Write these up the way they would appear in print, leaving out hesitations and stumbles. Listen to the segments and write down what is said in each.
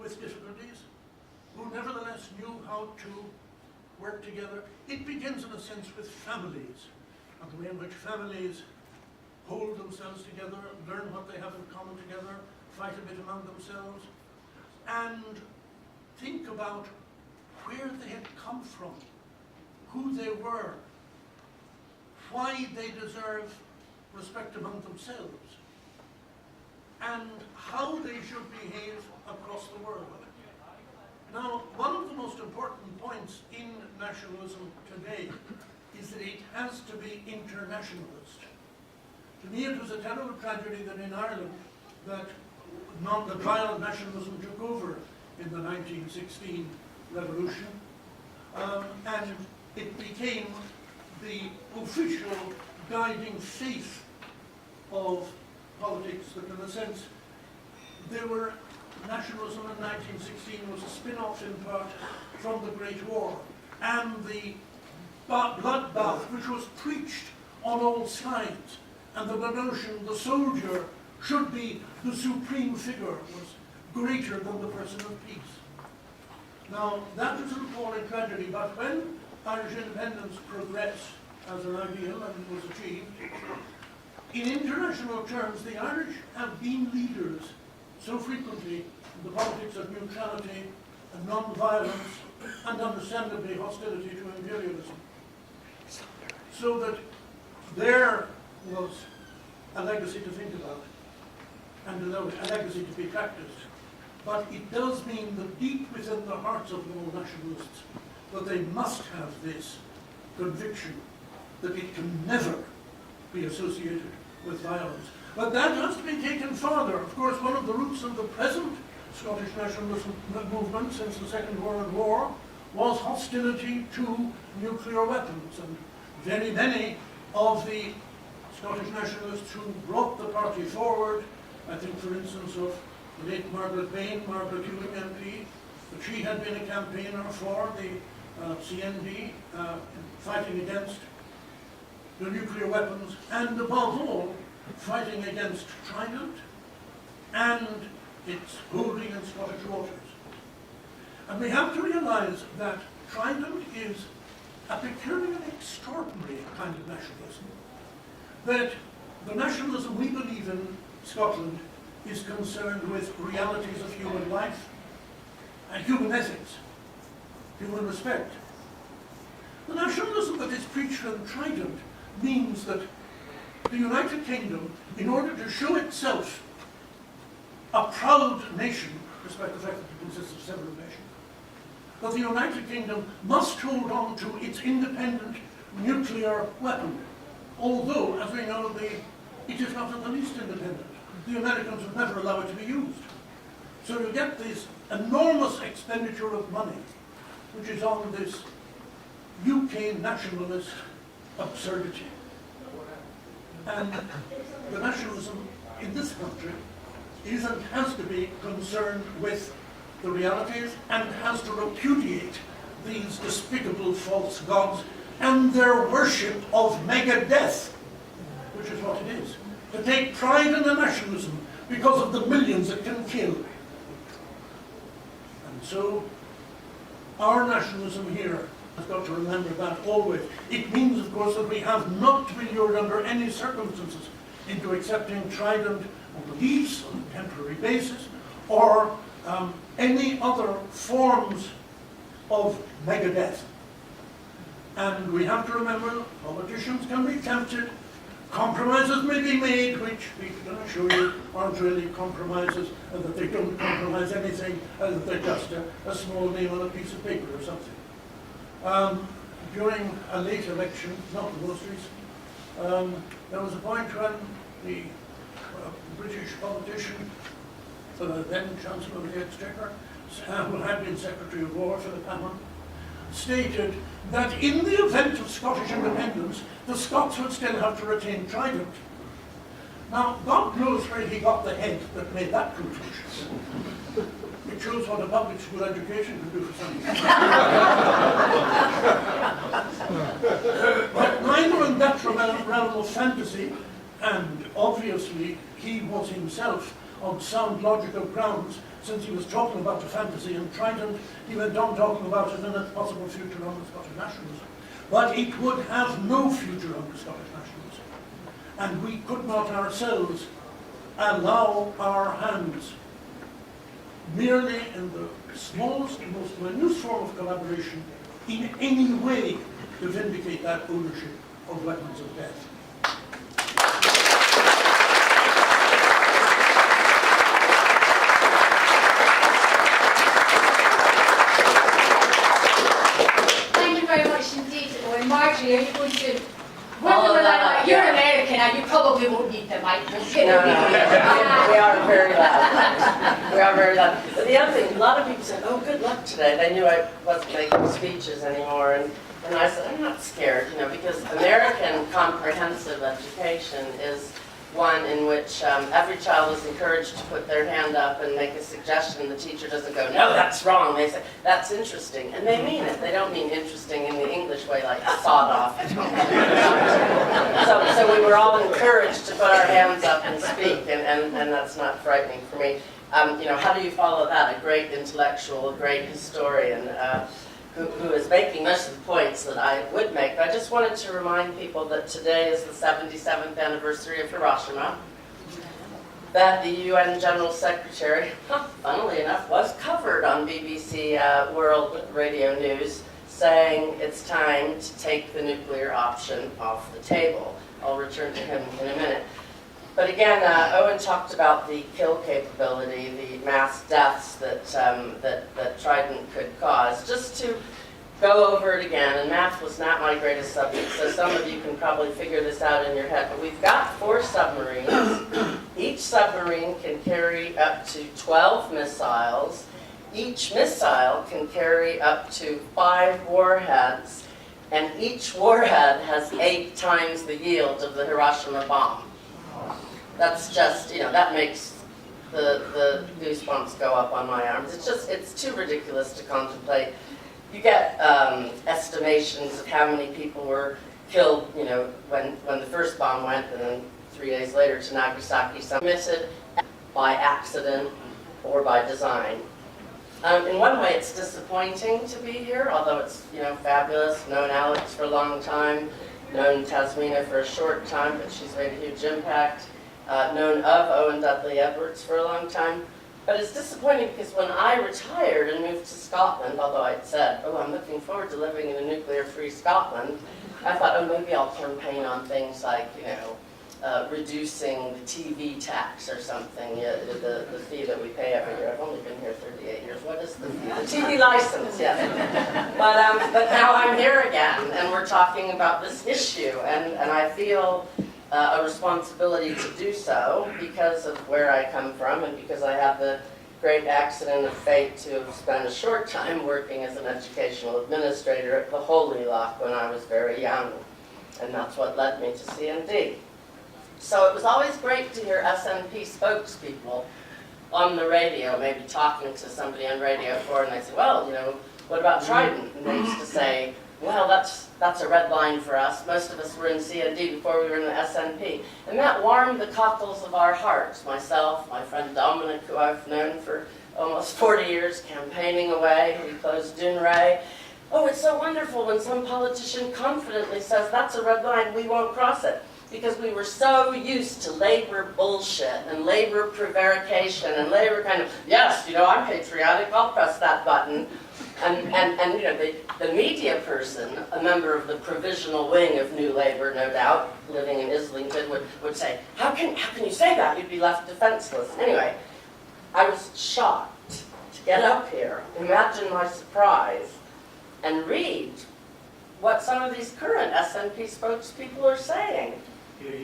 with difficulties, who nevertheless knew how to work together. It begins in a sense with families, and the way in which families hold themselves together, learn what they have in common together, fight a bit among themselves, and think about where they had come from, who they were, why they deserve respect among themselves, and how they should behave across the world. Now, one of the most important points in nationalism today is that it has to be internationalist. To me, it was a terrible tragedy that in Ireland, that the trial of nationalism took over in the 1916 revolution, and it became the official guiding faith of politics, that in a sense, nationalism in 1916 was a spin-off in part from the Great War, and the bloodbath which was preached on all sides, and the notion the soldier should be the supreme figure was greater than the person of peace. Now, that was an appalling tragedy, but when Irish independence progressed as an ideal and was achieved, in international terms, the Irish have been leaders so frequently in the politics of neutrality and non-violence and understandably hostility to imperialism, so that there was a legacy to think about and a legacy to be practiced. But it does mean that deep within the hearts of all nationalists that they must have this conviction that it can never be associated with violence. But that has to be taken further. Of course, one of the roots of the present Scottish nationalism movement since the Second World War was hostility to nuclear weapons. And very many of the Scottish nationalists who brought the party forward, I think for instance of the late Margaret Bain, Margaret Ewing MP, that she had been a campaigner for the CND fighting against the nuclear weapons, and above all, fighting against Trident and its holding in Scottish waters. And we have to realize that Trident is a peculiar and extraordinary kind of nationalism. That the nationalism we believe in Scotland is concerned with realities of human life and human ethics, human respect. The nationalism that is preached in Trident means that the United Kingdom, in order to show itself a proud nation, despite the fact that it consists of several nations, that the United Kingdom must hold on to its independent nuclear weapon, although, as we know, it is not in the least independent. The Americans would never allow it to be used. So you get this enormous expenditure of money, which is on this UK nationalist absurdity. And the nationalism in this country is and has to be concerned with the realities and has to repudiate these despicable false gods and their worship of Megadeth, which is what it is. To take pride in the nationalism because of the millions it can kill. And so our nationalism here has got to remember that always. It means, of course, that we have not to be lured under any circumstances into accepting Trident on beliefs on a temporary basis or any other forms of Megadeth. And we have to remember politicians can be tempted, compromises may be made, which we can assure you aren't really compromises, and that they don't compromise anything, and that they're just a small name on a piece of paper or something. During a late election, not the most recent, there was a point when the British politician, then Chancellor of the Exchequer, who had been Secretary of War, Philip Hammond, stated that in the event of Scottish independence, the Scots would still have to retain Trident. Now, God knows where he got the head that made that conclusion. It shows what a public school education can do for something. But neither in that realm of fantasy, and obviously he was himself on sound logical grounds since he was talking about the fantasy and Trident, he went on talking about it in a possible future under Scottish nationalism. But it would have no future under Scottish nationalism. And we could not ourselves allow our hands merely in the smallest and most minute form of collaboration in any way to vindicate that ownership of weapons of death. Thank you very much indeed, Owen. Marjorie, are you going to... You're American and you probably won't need the mic. No, we are very loud. We are very loud. But the other thing, a lot of people said, oh, good luck today. They knew I wasn't making speeches anymore. And I said, I'm not scared, because American comprehensive education is one in which every child is encouraged to put their hand up and make a suggestion. The teacher doesn't go, no, that's wrong. They say, that's interesting. And they mean it. They don't mean interesting in the English way, like sawed off. So we were all encouraged to put our hands up and speak, and that's not frightening for me. How do you follow that? A great intellectual, a great historian, who is making most of the points that I would make. But I just wanted to remind people that today is the 77th anniversary of Hiroshima, that the UN General Secretary, funnily enough, was covered on BBC World Radio News saying it's time to take the nuclear option off the table. I'll return to him in a minute. But again, Owen talked about the kill capability, the mass deaths that Trident could cause. Just to go over it again, and math was not my greatest subject, so some of you can probably figure this out in your head, but we've got 4 submarines. Each submarine can carry up to 12 missiles. Each missile can carry up to 5 warheads, and each warhead has 8 times the yield of the Hiroshima bomb. That's just, that makes the goosebumps go up on my arms. It's too ridiculous to contemplate. You get estimations of how many people were killed, when the first bomb went, and then 3 days later to Nagasaki, some committed by accident or by design. In one way, it's disappointing to be here, although it's, fabulous. Known Alex for a long time, known Tasmina for a short time, but she's made a huge impact. Known of Owen Dudley Edwards for a long time. But it's disappointing because when I retired and moved to Scotland, although I'd said, oh, I'm looking forward to living in a nuclear-free Scotland, I thought, oh, maybe I'll campaign on things like, reducing the TV tax or something, the fee that we pay every year. I've only been here 38 years. What is the fee? The TV license, yes. But now I'm here again, and we're talking about this issue, and I feel a responsibility to do so because of where I come from and because I have the great accident of fate to have spent a short time working as an educational administrator at the Holy Loch when I was very young. And that's what led me to CND. So it was always great to hear SNP spokespeople on the radio, maybe talking to somebody on Radio 4, and they say, well, what about Trident? And they used to say, well, that's a red line for us. Most of us were in CND before we were in the SNP. And that warmed the cockles of our hearts. Myself, my friend Dominic, who I've known for almost 40 years, campaigning away. We closed Dunray. Oh, it's so wonderful when some politician confidently says, that's a red line, we won't cross it. Because we were so used to labor bullshit and labor prevarication and labor kind of, yes, I'm patriotic, I'll press that button. And the media person, a member of the provisional wing of New Labour, no doubt, living in Islington, would say, how can you say that? You'd be left defenseless. Anyway, I was shocked to get up here, imagine my surprise, and read what some of these current SNP spokespeople are saying.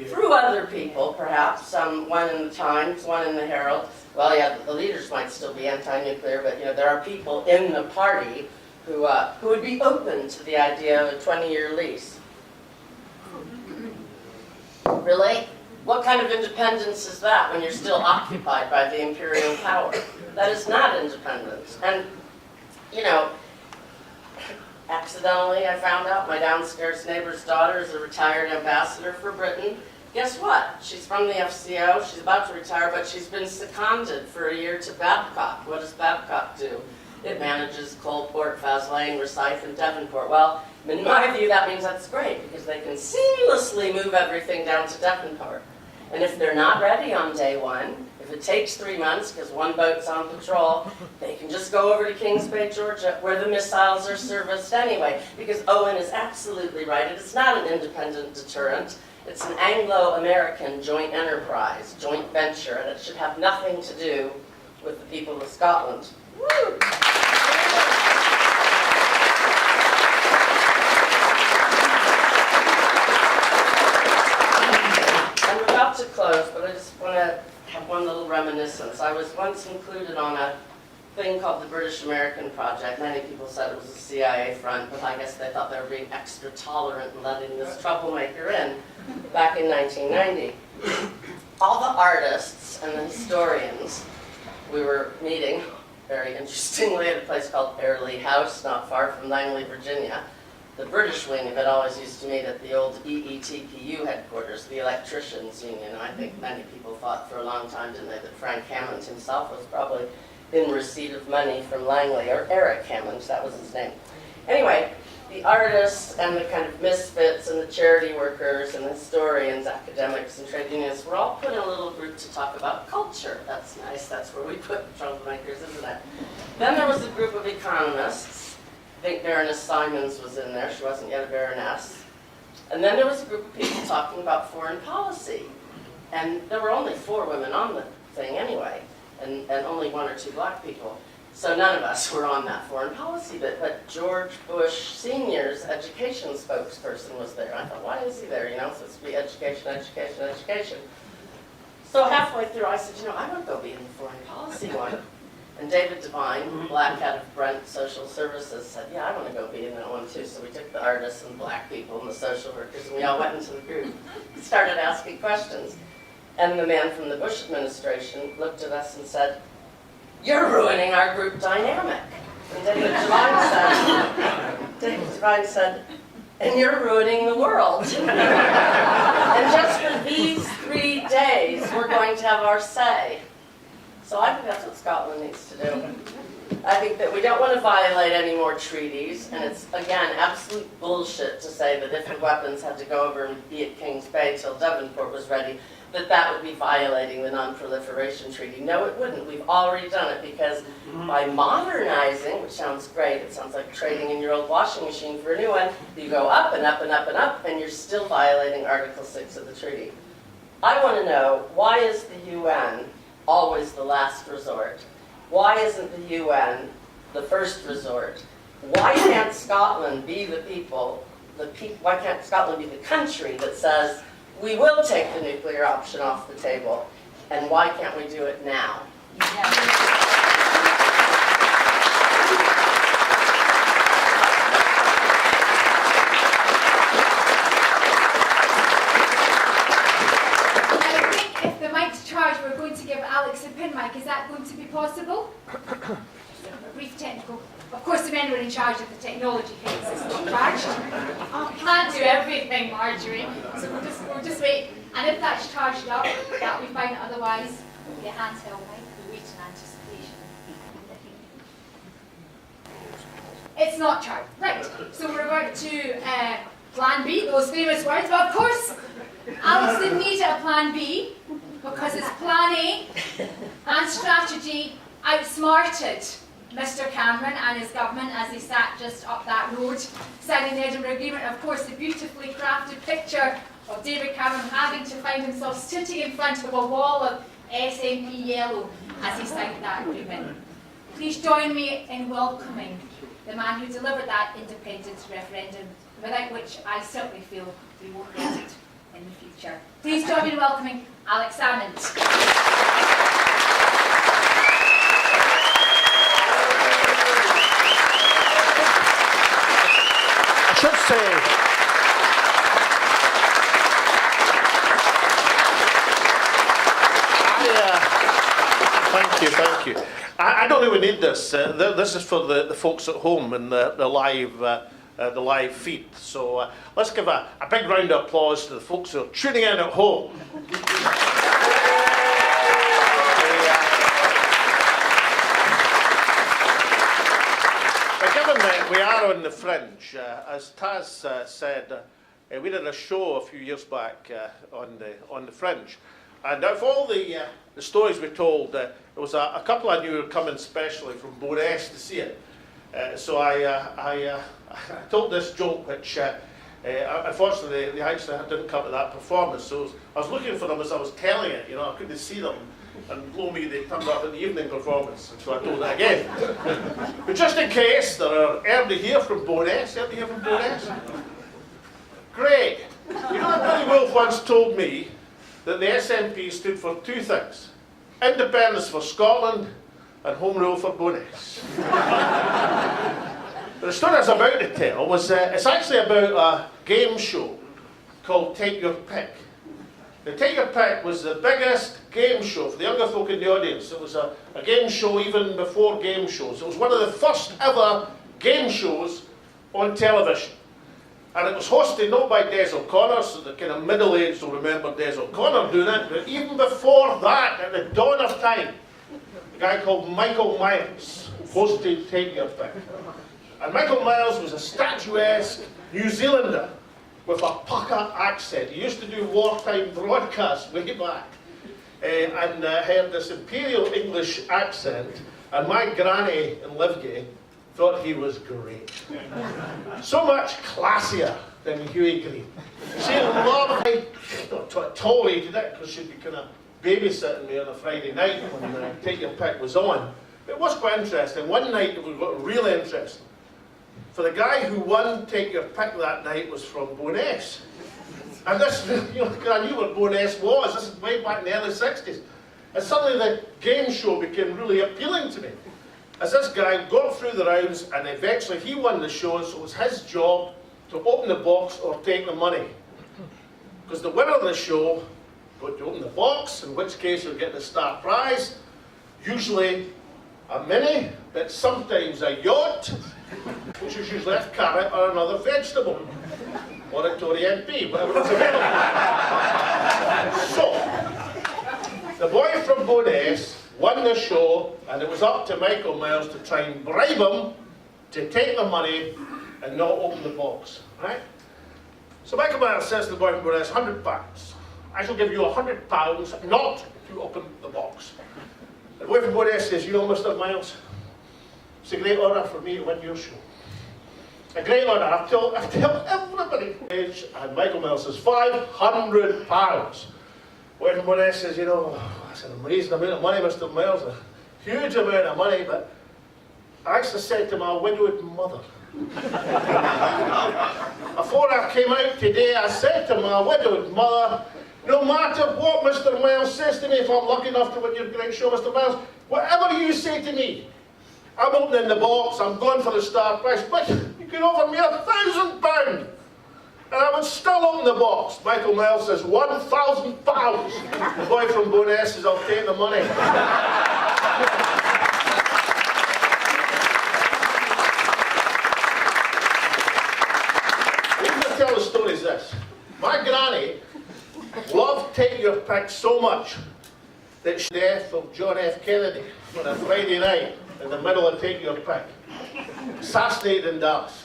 Through other people, perhaps, one in the Times, one in the Herald. Well, yeah, the leaders might still be anti-nuclear, but there are people in the party who would be open to the idea of a 20-year lease. Really? What kind of independence is that when you're still occupied by the imperial power? That is not independence. And, accidentally I found out my downstairs neighbor's daughter is a retired ambassador for Britain, guess what? She's from the FCO, she's about to retire, but she's been seconded for a year to Babcock. What does Babcock do? It manages Coalport, Faslane, Rosyth, and Devonport. Well, in my view, that means that's great, because they can seamlessly move everything down to Devonport. And if they're not ready on day one, if it takes 3 months because one boat's on patrol, they can just go over to Kings Bay, Georgia, where the missiles are serviced anyway. Because Owen is absolutely right. It's not an independent deterrent. It's an Anglo-American joint enterprise, joint venture, and it should have nothing to do with the people of Scotland. Woo! I'm about to close, but I just want to have one little reminiscence. I was once included on a thing called the British American Project. Many people said it was a CIA front, but I guess they thought they were being extra tolerant and letting this troublemaker in back in 1990. All the artists and the historians we were meeting, very interestingly, at a place called Airlie House, not far from Langley, Virginia. The British wing of it always used to meet at the old EETPU headquarters, the Electricians Union. And I think many people thought for a long time, didn't they, that Frank Hammond himself was probably in receipt of money from Langley, or Eric Hammond, that was his name. Anyway, the artists and the kind of misfits and the charity workers and the historians, academics and trade unionists were all put in a little group to talk about culture. That's nice, that's where we put troublemakers, isn't it? Then there was a group of economists. I think Baroness Simons was in there, she wasn't yet a baroness. And then there was a group of people talking about foreign policy. And there were only 4 women on the thing anyway, and only 1 or 2 black people. So none of us were on that foreign policy bit, but George Bush Sr.'s education spokesperson was there. I thought, why is he there? You know, it's supposed to be education, education, education. So halfway through I said, you know, I want to go be in the foreign policy one. And David Devine, black head of Brent Social Services, said, yeah, I want to go be in that one too. So we took the artists and black people and the social workers, and we all went into the group and started asking questions. And the man from the Bush administration looked at us and said, you're ruining our group dynamic. And David Devine said, and you're ruining the world. And just for these 3 days, we're going to have our say. So I think that's what Scotland needs to do. I think that we don't want to violate any more treaties, and it's, again, absolute bullshit to say that if the weapons had to go over and be at Kings Bay till Devonport was ready, that would be violating the Non-Proliferation Treaty. No, it wouldn't. We've already done it because by modernizing, which sounds great, it sounds like trading in your old washing machine for a new one, you go up and up and up and up, and you're still violating Article 6 of the treaty. I want to know, why is the UN always the last resort? Why isn't the UN the first resort? Why can't Scotland be the people, why can't Scotland be the country that says, we will take the nuclear option off the table, and why can't we do it now? Alex a pin mic, is that going to be possible? A brief technical. Of course, the men were in charge of the technology case. It's not charged. Can't do everything, Marjorie. So we'll just wait. And if that's charged up, that'll be fine. Otherwise, your handheld mic. We wait in anticipation. It's not charged. Right. So we're about to Plan B, those famous words. But of course, Alex didn't need a Plan B, because his Plan A and strategy outsmarted Mr. Cameron and his government as they sat just up that road, signing the Edinburgh Agreement. Of course, the beautifully crafted picture of David Cameron having to find himself sitting in front of a wall of SNP yellow as he signed that agreement. Please join me in welcoming the man who delivered that independence referendum, without which I certainly feel we won't get it in the future. Please join me in welcoming Alex Salmond. I should say, thank you. I don't really need this. This is for the folks at home and the live the live feed. So let's give a big round of applause to the folks who are tuning in at home. Given that we are on the Fringe, as Taz said, we did a show a few years back on the Fringe, and out of all the stories we told, there was a couple I knew were coming specially from Bo'ness to see it. So I told this joke, which unfortunately they actually didn't come to that performance. So I was looking for them as I was telling it. You know, I couldn't see them, and blow me, they turned up at the evening performance. So I told it again. But just in case there are anybody here from Bo'ness, anybody here from Bo'ness? Great. You know, Billy Wolfe once told me that the SNP stood for two things: independence for Scotland and home rule for Bo'ness. The story I was about to tell was, it's actually about a game show called Take Your Pick. The Take Your Pick was the biggest game show for the younger folk in the audience. It was a game show even before game shows. It was one of the first ever game shows on television. And it was hosted not by Des O'Connor, so the kind of middle-aged will remember Des O'Connor doing it, but even before that, at the dawn of time, a guy called Michael Miles hosted Take Your Pick. And Michael Miles was a statuesque New Zealander with a pucker accent. He used to do wartime broadcasts way back, and had this imperial English accent, and my granny in Livegate thought he was great. So much classier than Huey Green. She loved me, tolerated it, because she'd be kind of babysitting me on a Friday night when Take Your Pick was on. It was quite interesting. One night it was really interesting. For the guy who won Take Your Pick that night was from Bo'ness. And this, you know, I knew what Bo'ness was. This is way back in the early 60s. And suddenly the game show became really appealing to me. As this guy got through the rounds, and eventually he won the show, so it was his job to open the box or take the money. Because the winner of the show got to open the box, in which case you'll get the star prize, usually a mini, but sometimes a yacht, which is usually a carrot or another vegetable, or a Tory MP, whatever was available. So, the boy from Bo'ness won the show, and it was up to Michael Miles to try and bribe him to take the money and not open the box, right? So Michael Miles says to the boy from Bo'ness, £100. I shall give you £100 not to open the box. The boy from Bo'ness says, you know, Mr. Miles, it's a great honour for me to win your show. A great honour. I've told everybody. And Michael Miles says, £500. Boy from Bo'ness says, you know, that's an amazing amount of money, Mr. Miles, a huge amount of money, but I actually said to my widowed mother, before I came out today, I said to my widowed mother, no matter what Mr. Miles says to me, if I'm lucky enough to win your great show, Mr. Miles, whatever you say to me, I'm opening the box, I'm going for the star prize, but you can offer me £1,000, and I would still open the box. Michael Miles says, £1,000. The boy from Bo'ness says, I'll take the money. The reason I tell the story is this. My granny loved Take Your Pick so much that she death of John F. Kennedy on a Friday night in the middle of Take Your Pick, assassinated in Dallas.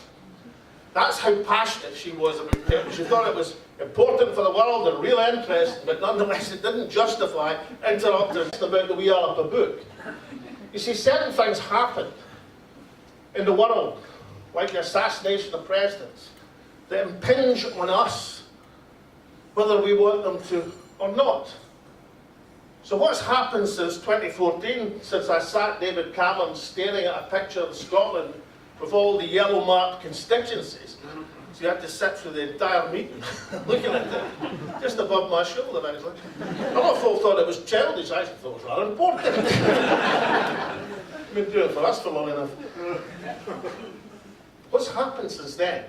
That's how passionate she was about it. She thought it was important for the world and real interest, but nonetheless it didn't justify interrupting about the wee Alba book. You see, certain things happen in the world, like the assassination of presidents, that impinge on us, whether we want them to or not. So what's happened since 2014, since I sat David Cameron staring at a picture of Scotland with all the yellow marked constituencies? So you had to sit through the entire meeting looking at it, just above my shoulder. I was like, a lot of folk thought it was childish. I thought it was rather important. I've been doing it for us for long enough. What's happened since then?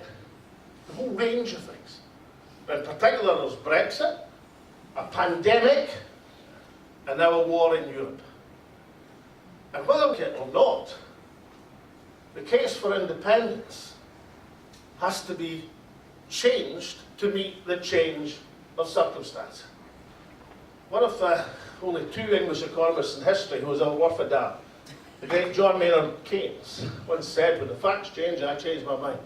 A whole range of things. In particular, there's Brexit, a pandemic, and now a war in Europe. And whether we get it or not, the case for independence has to be changed to meet the change of circumstance. One of only 2 English economists in history who was worth a damn, the great John Maynard Keynes, once said, when the facts change, I change my mind.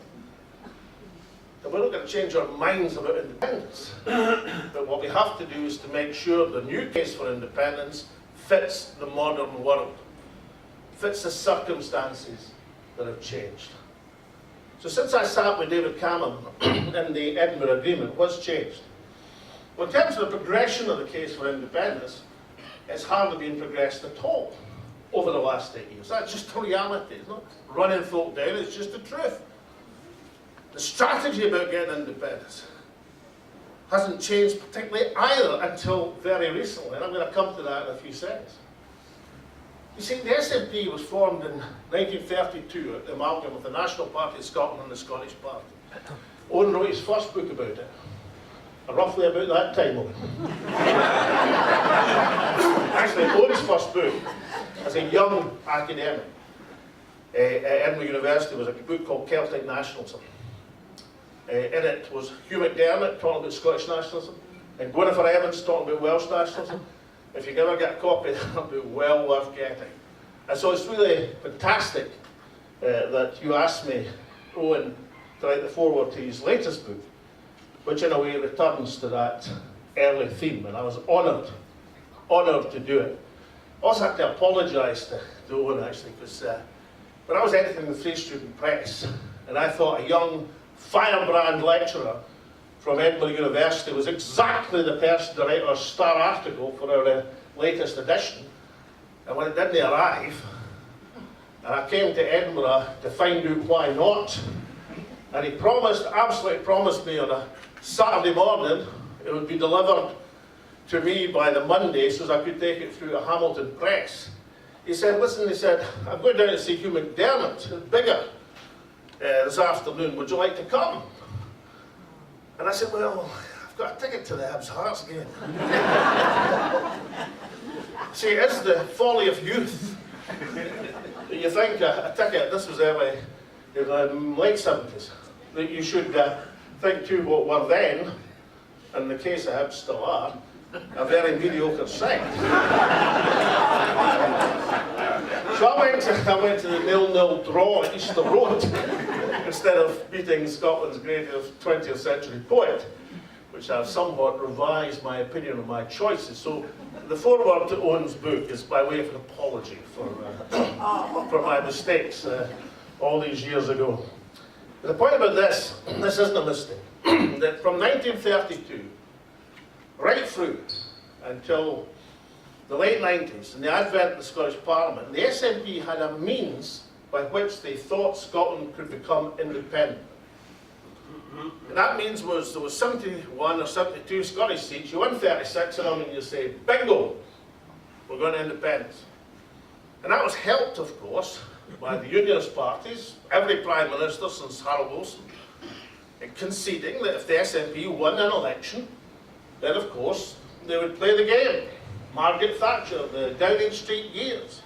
And we're not going to change our minds about independence. But what we have to do is to make sure the new case for independence fits the modern world, fits the circumstances that have changed. So since I sat with David Cameron in the Edinburgh Agreement, what's changed? Well, in terms of the progression of the case for independence, it's hardly been progressed at all over the last 8 years. That's just the reality. It's not running folk down, it's just the truth. The strategy about getting independence hasn't changed particularly either until very recently, and I'm going to come to that in a few seconds. You see, the SNP was formed in 1932 at the amalgam of the National Party of Scotland and the Scottish Party. Owen wrote his first book about it, roughly about that time, Owen. Actually, Owen's first book, as a young academic at Edinburgh University, was a book called Celtic Nationalism. In it was Hugh McDermott talking about Scottish nationalism, and Gwyneth Evans talking about Welsh nationalism. If you can ever get a copy, that'll be well worth getting. And so it's really fantastic that you asked me, Owen, to write the foreword to his latest book, which in a way returns to that early theme, and I was honoured to do it. I also had to apologise to Owen, actually, because when I was editing the Free Student Press, and I thought a young firebrand lecturer from Edinburgh University was exactly the person to write our star article for our latest edition. And when it didn't arrive, and I came to Edinburgh to find out why not, and he absolutely promised me on a Saturday morning it would be delivered to me by the Monday so as I could take it through a Hamilton press. He said, listen, he said, I'm going down to see Hugh McDermott in Biggar this afternoon, would you like to come? And I said, well, I've got a ticket to the Hibs Hearts game. See, it is the folly of youth. You think a ticket, this was early, in the late 70s, that you should think too what were then, in the case of Hibs still are, a very mediocre side. So I went to the 0-0 draw at Easter Road instead of beating Scotland's greatest 20th century poet, which I've somewhat revised my opinion on my choices. So the foreword to Owen's book is by way of an apology for my mistakes all these years ago. But the point about this isn't a mistake, that from 1932 right through until the late 90s, and the advent of the Scottish Parliament, the SNP had a means by which they thought Scotland could become independent. And that means was there was 71 or 72 Scottish seats, you won 36 of them, and you say, bingo, we're going to independence. And that was helped, of course, by the Unionist parties, every Prime Minister since Harold Wilson, conceding that if the SNP won an election, then of course they would play the game. Margaret Thatcher, the Downing Street years.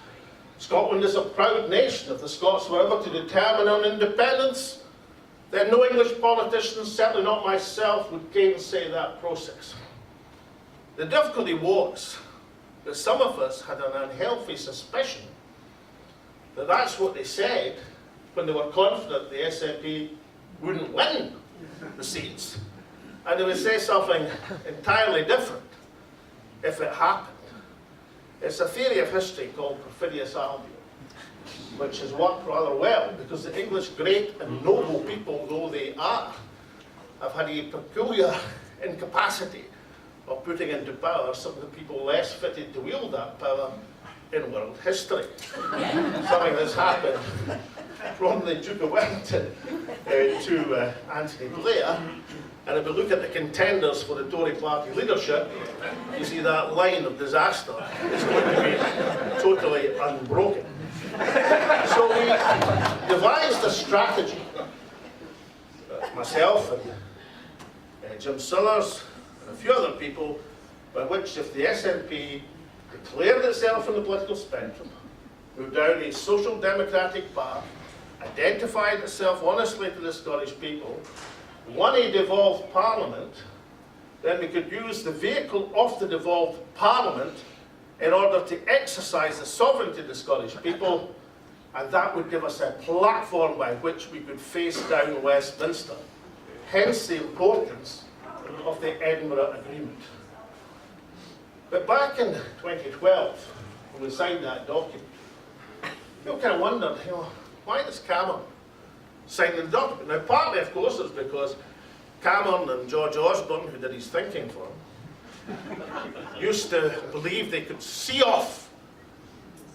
Scotland is a proud nation. If the Scots were ever to determine on independence, then no English politicians, certainly not myself, would gainsay that process. The difficulty was that some of us had an unhealthy suspicion that that's what they said when they were confident the SNP wouldn't win the seats, and they would say something entirely different if it happened. It's a theory of history called perfidious argument, which has worked rather well because the English great and noble people, though they are, have had a peculiar incapacity of putting into power some of the people less fitted to wield that power in world history. Something that's happened from the Duke of Wellington to Anthony Blair. And if we look at the contenders for the Tory party leadership, you see that line of disaster is going to be totally unbroken. So we devised a strategy, myself and Jim Sillars and a few other people, by which if the SNP declared itself in the political spectrum, moved down a social democratic path, identified itself honestly to the Scottish people, won a devolved Parliament, then we could use the vehicle of the devolved Parliament in order to exercise the sovereignty of the Scottish people, and that would give us a platform by which we could face down Westminster. Hence the importance of the Edinburgh Agreement. But back in 2012, when we signed that document, people kind of wondered, why does Cameron sign the document? Now, partly, of course, it's because Cameron and George Osborne, who did his thinking for him, used to believe they could see off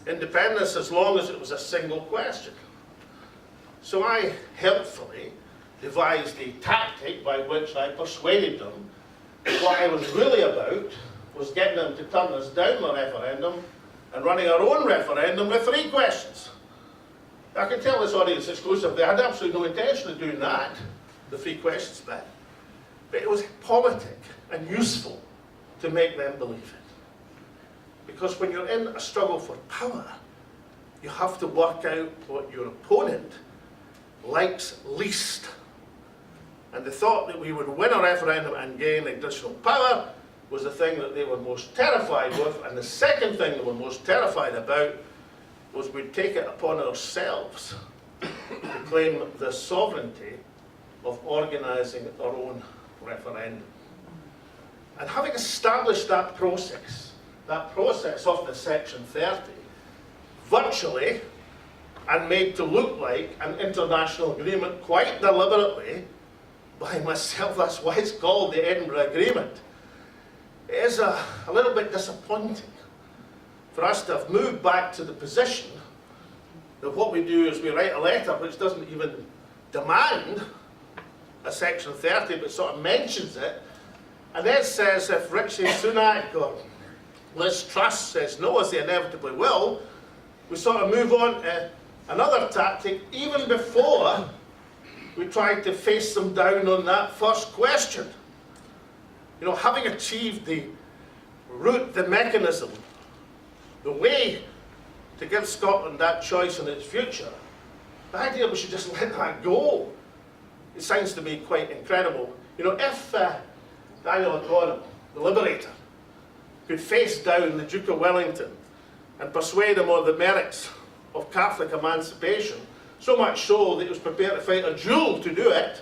independence as long as it was a single question. So I helpfully devised a tactic by which I persuaded them that what I was really about was getting them to turn us down the referendum and running our own referendum with 3 questions. I can tell this audience exclusively, I had absolutely no intention of doing that, the 3 questions bit. But it was politic and useful to make them believe it. Because when you're in a struggle for power, you have to work out what your opponent likes least. And the thought that we would win a referendum and gain additional power was the thing that they were most terrified with, and the second thing they were most terrified about was we'd take it upon ourselves to claim the sovereignty of organising our own referendum. And having established that process of the Section 30, virtually, and made to look like an international agreement quite deliberately by myself, that's why it's called the Edinburgh Agreement, it is a little bit disappointing for us to have moved back to the position that what we do is we write a letter which doesn't even demand a Section 30, but sort of mentions it, and then says if Rishi Sunak or Liz Truss says no, as they inevitably will, we sort of move on to another tactic even before we tried to face them down on that first question. Having achieved the route, the mechanism, the way to give Scotland that choice in its future, the idea we should just let that go, it sounds to me quite incredible. If Daniel O'Connell, the Liberator, could face down the Duke of Wellington and persuade him on the merits of Catholic emancipation, so much so that he was prepared to fight a duel to do it,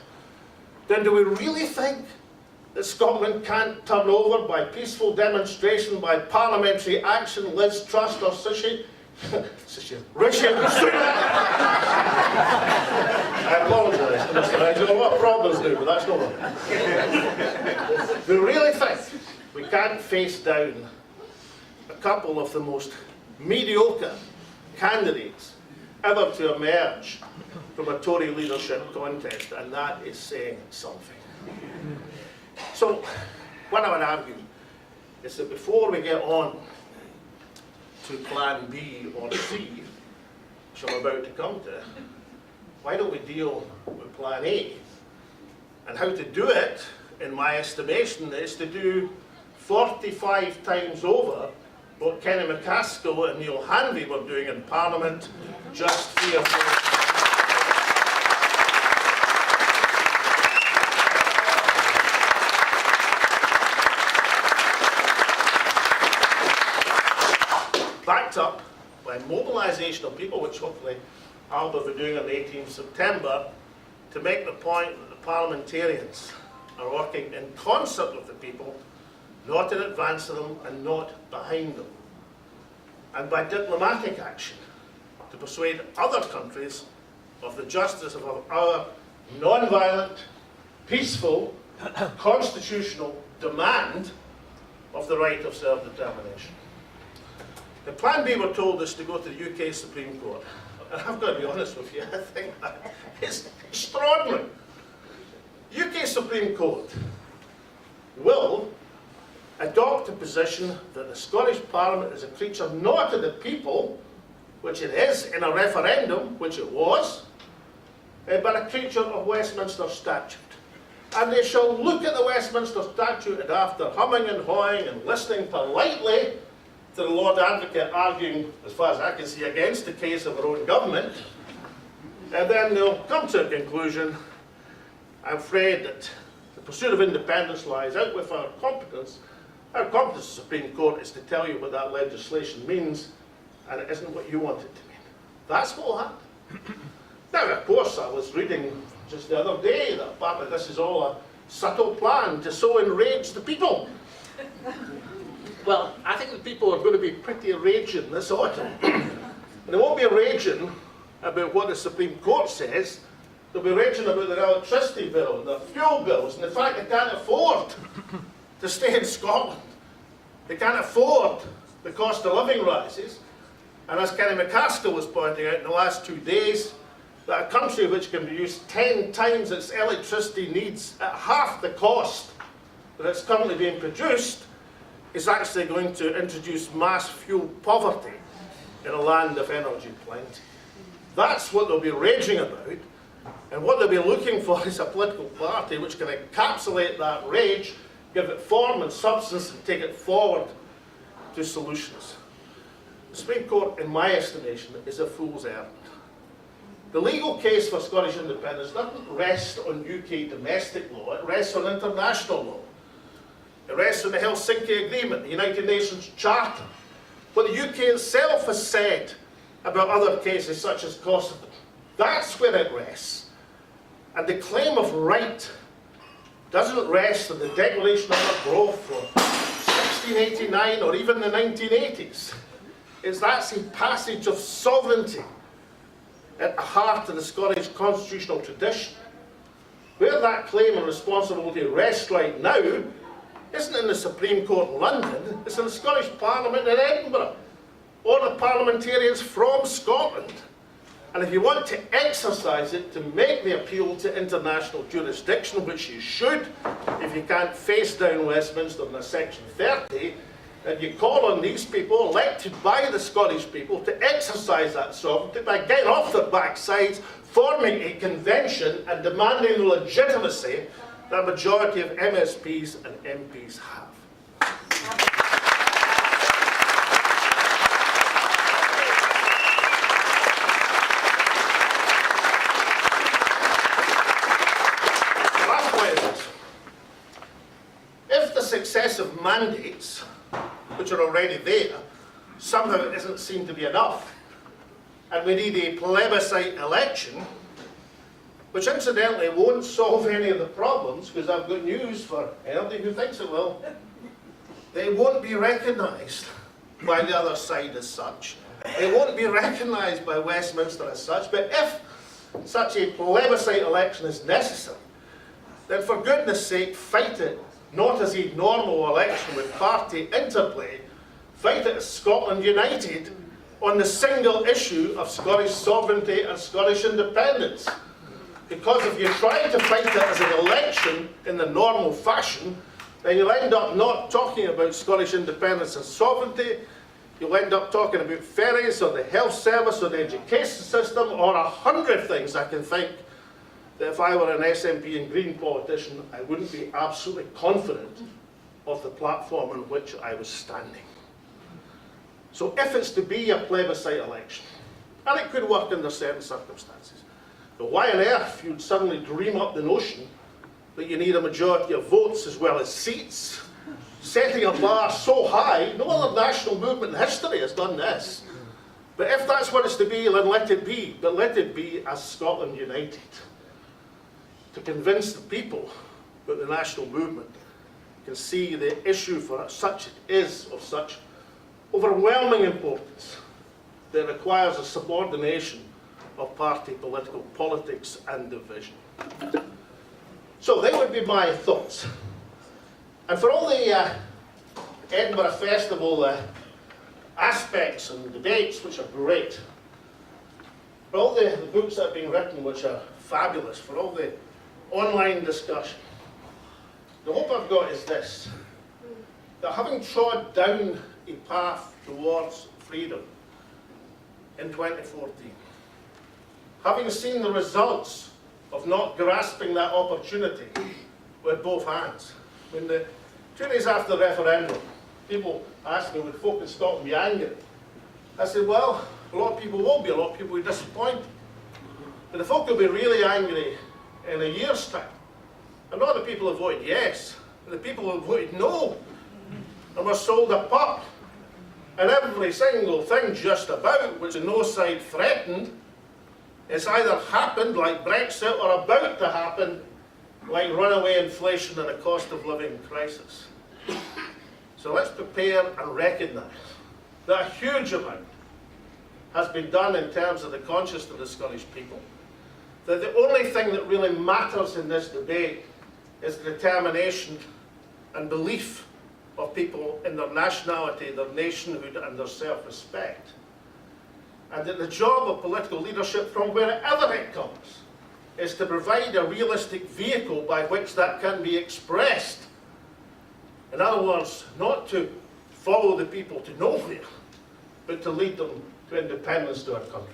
then do we really think that Scotland can't turn over by peaceful demonstration, by parliamentary action, Liz Truss or Rishi Sunak? I apologise, Mr. I don't know what problems do, but that's not one. We really think we can't face down a couple of the most mediocre candidates ever to emerge from a Tory leadership contest, and that is saying something. So, what I would argue is that before we get on to Plan B or C, which I'm about to come to, why don't we deal with Plan A? And how to do it, in my estimation, is to do 45 times over what Kenny McCaskill and Neil Hanvey were doing in Parliament just 3 or 4 years ago. Backed up by mobilisation of people, which hopefully Alba will be doing on the 18th of September, to make the point that the parliamentarians are working in concert with the people, not in advance of them and not behind them. And by diplomatic action, to persuade other countries of the justice of our non-violent, peaceful, constitutional demand of the right of self-determination. The Plan B, we're told, is to go to the UK Supreme Court. And I've got to be honest with you, I think that is extraordinary. UK Supreme Court will adopt a position that the Scottish Parliament is a creature not of the people, which it is in a referendum, which it was, but a creature of Westminster statute. And they shall look at the Westminster statute, and after humming and hawing and listening politely to the Lord Advocate arguing, as far as I can see, against the case of our own government, And then they'll come to a conclusion, I'm afraid that the pursuit of independence lies out with our competence. Our competence as the Supreme Court is to tell you what that legislation means, and it isn't what you want it to mean. That's what will happen. Now, of course, I was reading just the other day that apparently this is all a subtle plan to so enrage the people. Well, I think the people are going to be pretty raging this autumn. And they won't be raging about what the Supreme Court says. They'll be raging about their electricity bill and their fuel bills and the fact they can't afford to stay in Scotland. They can't afford the cost of living rises. And as Kenny McCaskill was pointing out in the last 2 days, that a country which can produce 10 times its electricity needs at half the cost that it's currently being produced is actually going to introduce mass fuel poverty in a land of energy plenty. That's what they'll be raging about, and what they'll be looking for is a political party which can encapsulate that rage, give it form and substance, and take it forward to solutions. The Supreme Court, in my estimation, is a fool's errand. The legal case for Scottish independence doesn't rest on UK domestic law, it rests on international law. It rests on the Helsinki Agreement, the United Nations Charter, what the UK itself has said about other cases such as Kosovo. That's where it rests. And the claim of right doesn't rest on the Declaration of Growth from 1689 or even the 1980s. That's a passage of sovereignty at the heart of the Scottish constitutional tradition. Where that claim and responsibility rests right now isn't in the Supreme Court in London, it's in the Scottish Parliament in Edinburgh, or the parliamentarians from Scotland. And if you want to exercise it to make the appeal to international jurisdiction, which you should, if you can't face down Westminster in a Section 30, then you call on these people, elected by the Scottish people, to exercise that sovereignty by getting off their backsides, forming a convention and demanding the legitimacy that a majority of MSPs and MPs have. The last point is this. If the successive mandates, which are already there, somehow it doesn't seem to be enough, and we need a plebiscite election, which incidentally won't solve any of the problems, because I've got news for anybody who thinks it will. They won't be recognised by the other side as such. They won't be recognised by Westminster as such. But if such a plebiscite election is necessary, then for goodness sake, fight it, not as a normal election with party interplay. Fight it as Scotland United on the single issue of Scottish sovereignty and Scottish independence. Because if you try to fight it as an election in the normal fashion, then you'll end up not talking about Scottish independence and sovereignty. You'll end up talking about ferries or the health service or the education system or 100 things I can think that if I were an SNP and Green politician, I wouldn't be absolutely confident of the platform on which I was standing. So if it's to be a plebiscite election, and it could work under certain circumstances, but why on earth you'd suddenly dream up the notion that you need a majority of votes as well as seats, setting a bar so high, no other national movement in history has done this. But if that's what it's to be, then let it be. But let it be as Scotland United, to convince the people that the national movement can see the issue for such it is of such overwhelming importance that it requires a subordination of party political politics and division. So they would be my thoughts. And for all the Edinburgh Festival aspects and debates, which are great, for all the books that have been written, which are fabulous, for all the online discussion, the hope I've got is this, that having trod down a path towards freedom in 2014, having seen the results of not grasping that opportunity with both hands. When the 2 days after the referendum, people asked me, would folk in Scotland be angry? I said, well, a lot of people will be, a lot of people will be disappointed. But the folk will be really angry in a year's time. And not the people who voted yes, but the people who voted no and were sold a pup. And every single thing just about which the no side threatened, it's either happened like Brexit or about to happen like runaway inflation and a cost of living crisis. So let's prepare and recognise that a huge amount has been done in terms of the conscience of the Scottish people. That the only thing that really matters in this debate is the determination and belief of people in their nationality, their nationhood and their self-respect. And that the job of political leadership, from wherever it comes, is to provide a realistic vehicle by which that can be expressed. In other words, not to follow the people to nowhere, but to lead them to independence to our country.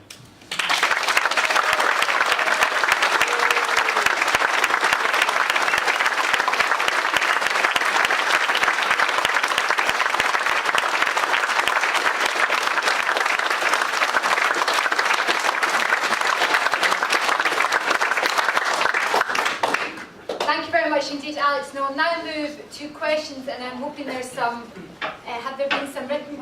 Indeed, Alex. Now, I'll now move to questions, and I'm hoping there's some, have there been some written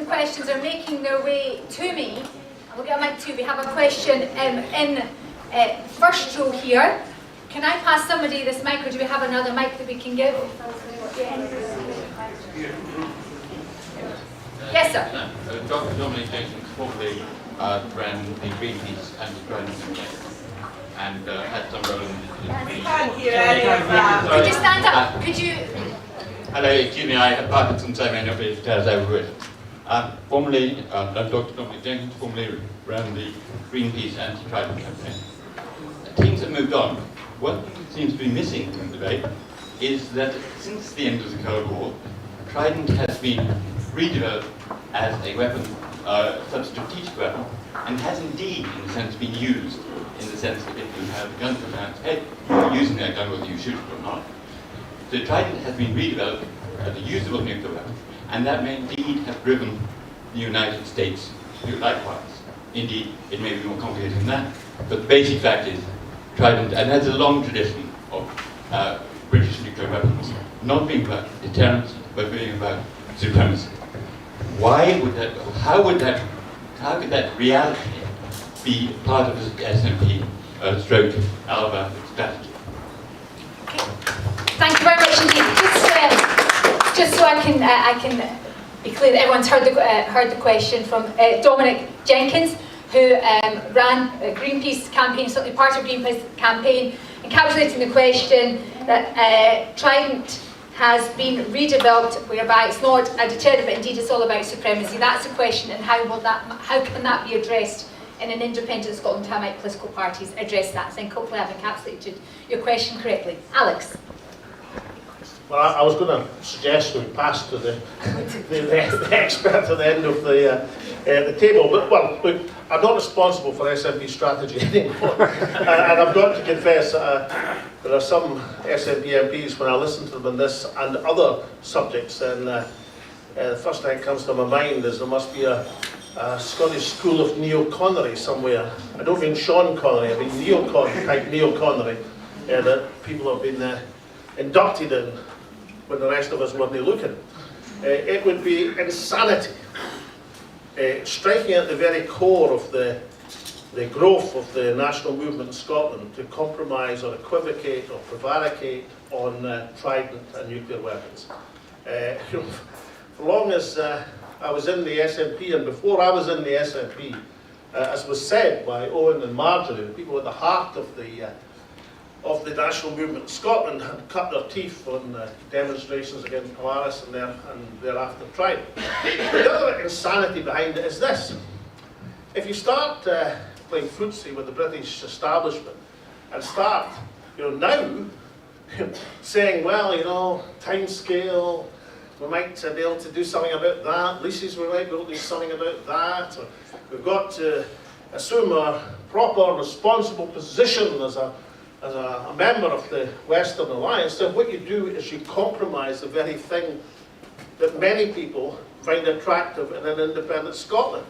questions are making their way to me. We'll get a mic too. We have a question in first row here. Can I pass somebody this mic, or do we have another mic that we can give? Yes, sir. Dr. Dominic Jenkins formerly ran the Greenpeace anti-crime campaign and had some role in the... Could you stand up? Could you... Hello, excuse me, I have Parkinson's, so I may not be able to tell us over it. Formerly, Dr. Dominic Jenkins formerly ran the Greenpeace anti-crime campaign. Things have moved on. One thing that seems to be missing from the debate is that since the end of the Cold War, Trident has been redeveloped as a weapon, such a strategic weapon, and has indeed, in a sense, been used in the sense that if you have a gun to a man's head, you're using that gun whether you shoot it or not. So Trident has been redeveloped as a usable nuclear weapon, and that may indeed have driven the United States to do likewise. Indeed, it may be more complicated than that, but the basic fact is Trident, and has a long tradition of British nuclear weapons, not being about deterrence, but being about supremacy. Why would that, how could that reality be part of the SNP stroke Alba strategy? Okay. Thank you very much indeed. Just so I can be clear that everyone's heard the question from Dominic Jenkins, who ran a Greenpeace campaign, certainly part of Greenpeace campaign, encapsulating the question that Trident has been redeveloped, whereby it's not a deterrent, but indeed it's all about supremacy. That's the question, and how can that be addressed in an independent Scotland? How might political parties address that? I think hopefully I've encapsulated your question correctly. Alex. Well, I was going to suggest we pass to the expert at the end of the table, but well, look, I'm not responsible for SNP strategy anymore, and I've got to confess there are some SNP MPs, when I listen to them on this and other subjects, and the first thing that comes to my mind is there must be a Scottish school of neo-Connery somewhere. I don't mean Sean Connery, I mean neo-Connery, that people have been inducted in when the rest of us weren't looking. It would be insanity, striking at the very core of the growth of the national movement in Scotland, to compromise or equivocate or prevaricate on Trident and nuclear weapons. For long as I was in the SNP, and before I was in the SNP, as was said by Owen and Marjorie, the people at the heart of the national movement in Scotland had cut their teeth on demonstrations against Polaris and thereafter Trident. The other insanity behind it is this. If you start playing footsie with the British establishment and start, now saying, well, time scale, we might be able to do something about that, leases we might be able to do something about that, or we've got to assume a proper, responsible position as a member of the Western Alliance, then what you do is you compromise the very thing that many people find attractive in an independent Scotland.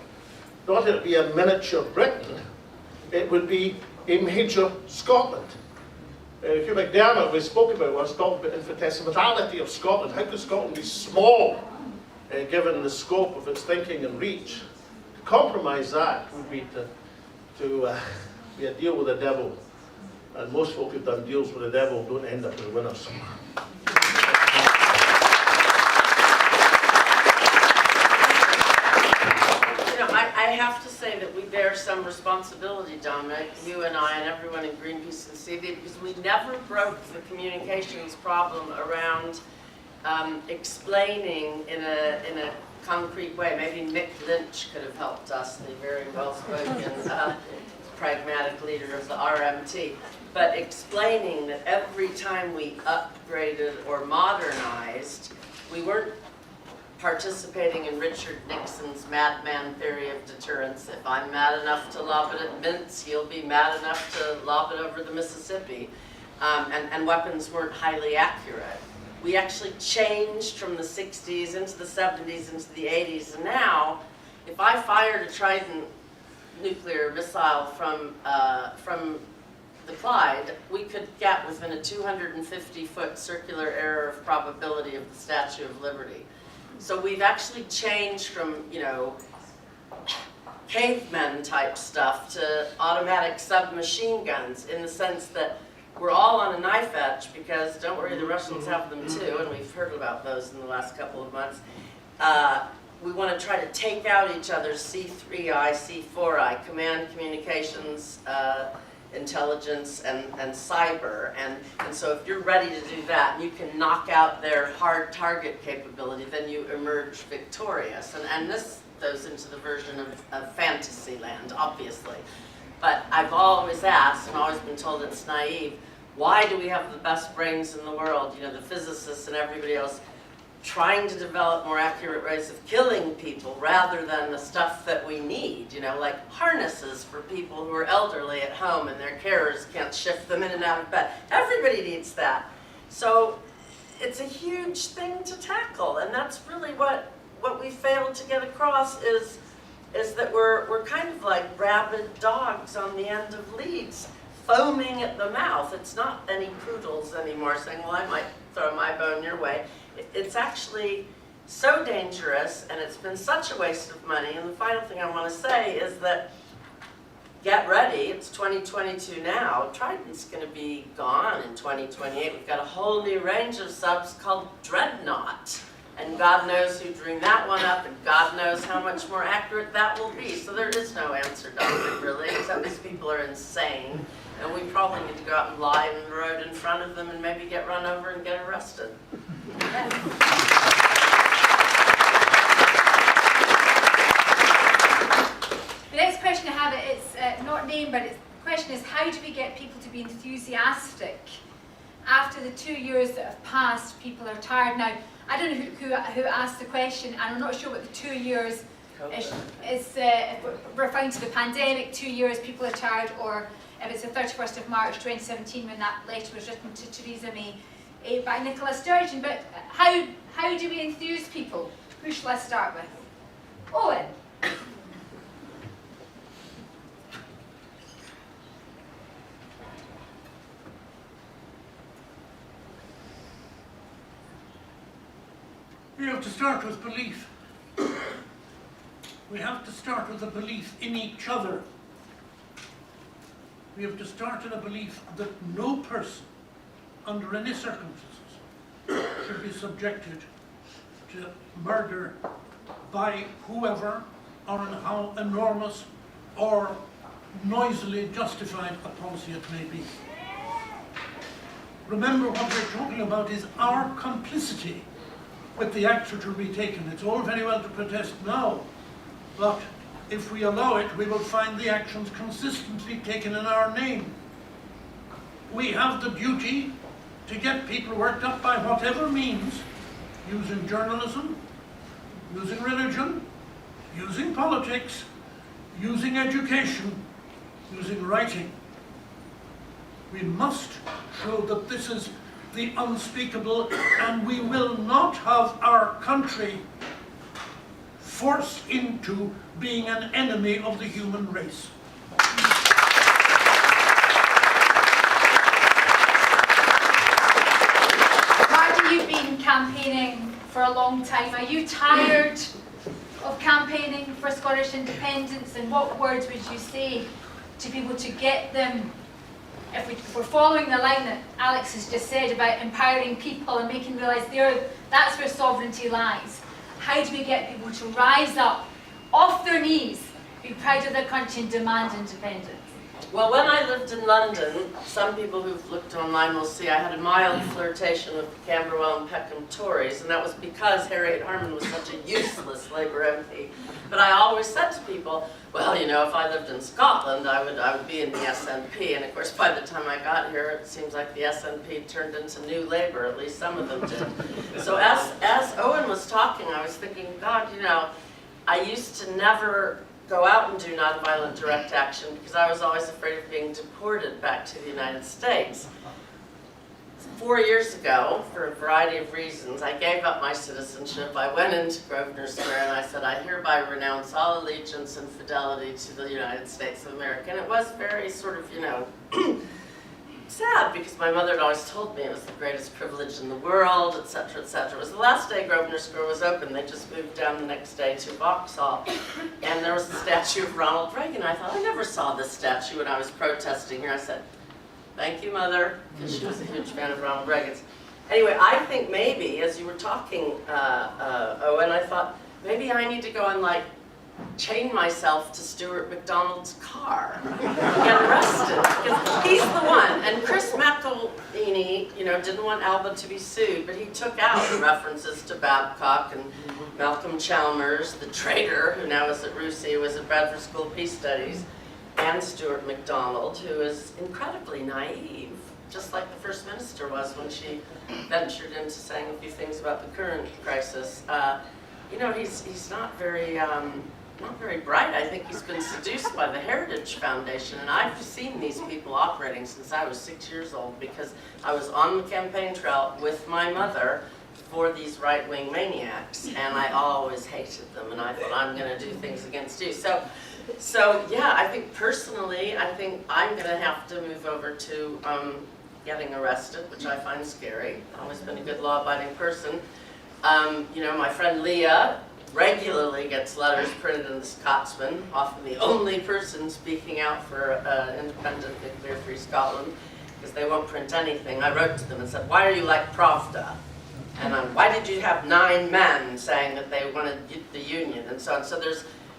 Not that it be a miniature Britain, it would be a major Scotland. Hugh McDermott, we spoke about, was talking about infinitesimality of Scotland. How could Scotland be small, given the scope of its thinking and reach? To compromise that would be to be a deal with the devil. And most folk who've done deals with the devil don't end up as winners. I have to say that we bear some responsibility, Dominic, you and I and everyone in Greenpeace and CD, because we never broke the communications problem around explaining in a concrete way. Maybe Mick Lynch could have helped us, the very well-spoken, pragmatic leader of the RMT. But explaining that every time we upgraded or modernized, we weren't participating in Richard Nixon's madman theory of deterrence. If I'm mad enough to lob it at Mints, you'll be mad enough to lob it over the Mississippi. And weapons weren't highly accurate. We actually changed from the 60s into the 70s into the 80s, and now, if I fired a Trident nuclear missile from the Clyde, we could get within a 250-foot circular error of probability of the Statue of Liberty. So we've actually changed from, you know, cavemen type stuff to automatic submachine guns, in the sense that we're all on a knife edge, because don't worry, the Russians have them too, and we've heard about those in the last couple of months. We want to try to take out each other's C3I, C4I, command, communications, intelligence, and cyber. And so if you're ready to do that, and you can knock out their hard target capability, then you emerge victorious. And this goes into the version of fantasy land, obviously. But I've always asked, and always been told it's naive, why do we have the best brains in the world, you know, the physicists and everybody else, trying to develop more accurate ways of killing people rather than the stuff that we need, you know, like harnesses for people who are elderly at home and their carers can't shift them in and out of bed. Everybody needs that. So it's a huge thing to tackle, and that's really what we failed to get across is that we're kind of like rabid dogs on the end of leads, foaming at the mouth. It's not any poodles anymore saying, well, I might throw my bone your way. It's actually so dangerous, and it's been such a waste of money. And the final thing I want to say is that, get ready, it's 2022 now. Trident's going to be gone in 2028. We've got a whole new range of subs called Dreadnought. And God knows who dreamed that one up, and God knows how much more accurate that will be. So there is no answer, Dominic, really, except these people are insane. And we probably need to go out and lie in the road in front of them and maybe get run over and get arrested. The next question I have, it's not named, but the question is, how do we get people to be enthusiastic? After the 2 years that have passed, people are tired now. I don't know who asked the question, and I'm not sure what the 2 years is. If we're referring to the pandemic, 2 years, people are tired, or if it's the 31st of March 2017 when that letter was written to Theresa May by Nicola Sturgeon. But how do we enthuse people? Who shall I start with? Owen. We have to start with belief. We have to start with a belief in each other. We have to start in a belief that no person, under any circumstances, should be subjected to murder by whoever, or in how enormous or noisily justified a policy it may be. Remember, what we're talking about is our complicity with the acts which will be taken. It's all very well to protest now, but if we allow it, we will find the actions consistently taken in our name. We have the duty to get people worked up by whatever means, using journalism, using religion, using politics, using education, using writing. We must show that this is the unspeakable, and we will not have our country forced into being an enemy of the human race. Marjorie, you've been campaigning for a long time. Are you tired of campaigning for Scottish independence, and what words would you say to people to get them, if we're following the line that Alex has just said about empowering people and making them realise that's where sovereignty lies? How do we get people to rise up off their knees, be proud of their country and demand independence? Well, when I lived in London, some people who've looked online will see I had a mild flirtation with the Camberwell and Peckham Tories, and that was because Harriet Harman was such a useless Labour MP. But I always said to people, well, you know, if I lived in Scotland, I would be in the SNP. And of course, by the time I got here, it seems like the SNP turned into New Labour, at least some of them did. So as Owen was talking, I was thinking, God, you know, I used to never go out and do nonviolent direct action because I was always afraid of being deported back to the United States. 4 years ago, for a variety of reasons, I gave up my citizenship. I went into Grosvenor Square and I said, I hereby renounce all allegiance and fidelity to the United States of America. And it was very sort of, you know, sad, because my mother had always told me it was the greatest privilege in the world, etc., etc. It was the last day Grosvenor Square was open. They just moved down the next day to Vauxhall, and there was a statue of Ronald Reagan. I thought, I never saw this statue when I was protesting here. I said, thank you, Mother, because she was a huge fan of Ronald Reagan's. Anyway, I think maybe, as you were talking, Owen, I thought, maybe I need to go and, like, chain myself to Stuart McDonald's car and get arrested, because he's the one. And Chris McElhaney, you know, didn't want Alba to be sued, but he took out references to Babcock and Malcolm Chalmers, the traitor, who now is at RUSI, who was at Bradford School of Peace Studies, and Stuart McDonald, who is incredibly naive, just like the First Minister was when she ventured into saying a few things about the current crisis. You know, he's not very bright. I think he's been seduced by the Heritage Foundation, and I've seen these people operating since I was 6 years old, because I was on the campaign trail with my mother for these right-wing maniacs, and I always hated them, and I thought, I'm going to do things against you. So yeah, I think personally, I think I'm going to have to move over to getting arrested, which I find scary. I've always been a good law-abiding person. You know, my friend Leah regularly gets letters printed in the Scotsman, often the only person speaking out for independent nuclear-free Scotland, because they won't print anything. I wrote to them and said, why are you like Pravda? And why did you have 9 men saying that they wanted the union, and so on. So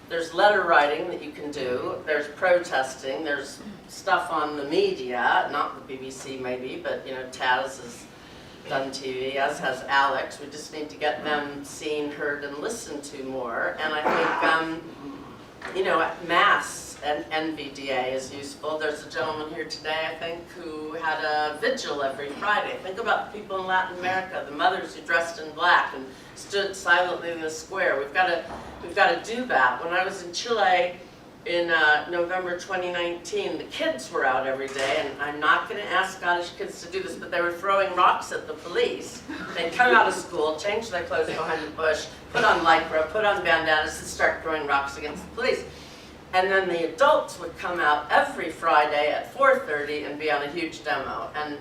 there's letter writing that you can do, there's protesting, there's stuff on the media, not the BBC maybe, but you know, Taz has done TV, as has Alex. We just need to get them seen, heard, and listened to more. And I think, you know, mass and NVDA is useful. There's a gentleman here today, I think, who had a vigil every Friday. Think about the people in Latin America, the mothers who dressed in black and stood silently in the square. We've got to do that. When I was in Chile in November 2019, the kids were out every day, and I'm not going to ask Scottish kids to do this, but they were throwing rocks at the police. They'd come out of school, change their clothes behind the bush, put on lycra, put on bandanas, and start throwing rocks against the police. And then the adults would come out every Friday at 4:30 and be on a huge demo. And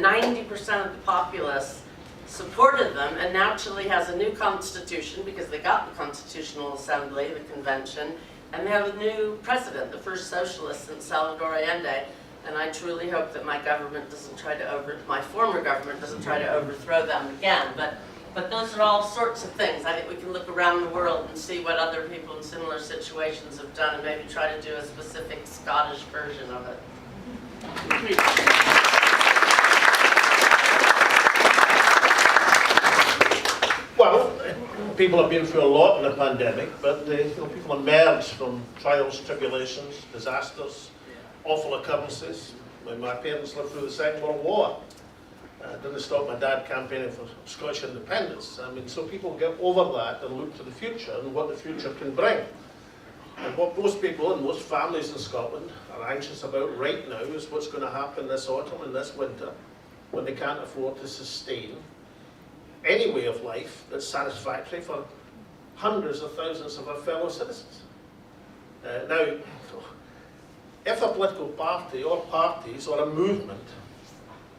90% of the populace supported them, and now Chile has a new constitution because they got the Constitutional Assembly, the convention, and they have a new president, the first socialist since Salvador Allende. And I truly hope that my government doesn't try to my former government doesn't try to overthrow them again. But those are all sorts of things. I think we can look around the world and see what other people in similar situations have done and maybe try to do a specific Scottish version of it. Well, people have been through a lot in the pandemic, but you know, people emerge from trials, tribulations, disasters, awful occurrences. When my parents lived through the Second World War, it didn't stop my dad campaigning for Scottish independence. I mean, so people get over that and look to the future and what the future can bring. And what most people and most families in Scotland are anxious about right now is what's going to happen this autumn and this winter when they can't afford to sustain any way of life that's satisfactory for hundreds of thousands of our fellow citizens. Now, if a political party or parties or a movement,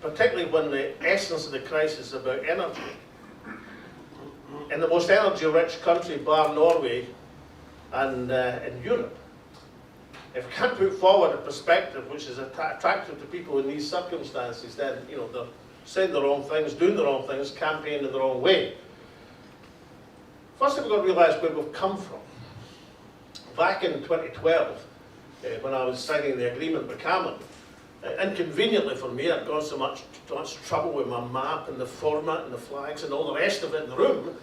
particularly when the essence of the crisis is about energy, in the most energy-rich country, bar Norway, and in Europe, if we can't put forward a perspective which is attractive to people in these circumstances, then they're saying the wrong things, doing the wrong things, campaigning in the wrong way. First thing we've got to realise where we've come from. Back in 2012, when I was signing the agreement with Cameron, inconveniently for me, I'd gone so much trouble with my map and the format and the flags and all the rest of it in the room.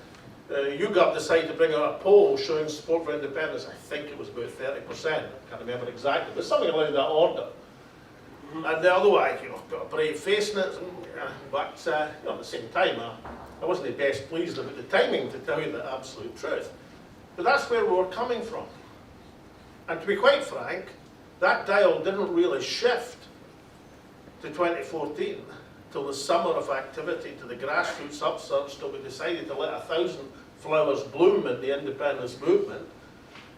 YouGov decided to bring out a poll showing support for independence. I think it was about 30%. I can't remember exactly, but something along that order. And otherwise, got a brave face in it. But at the same time, I wasn't the best pleased about the timing, to tell you the absolute truth. But that's where we were coming from. And to be quite frank, that dial didn't really shift to 2014 till the summer of activity, to the grassroots upsurge, till we decided to let 1,000 flowers bloom in the independence movement,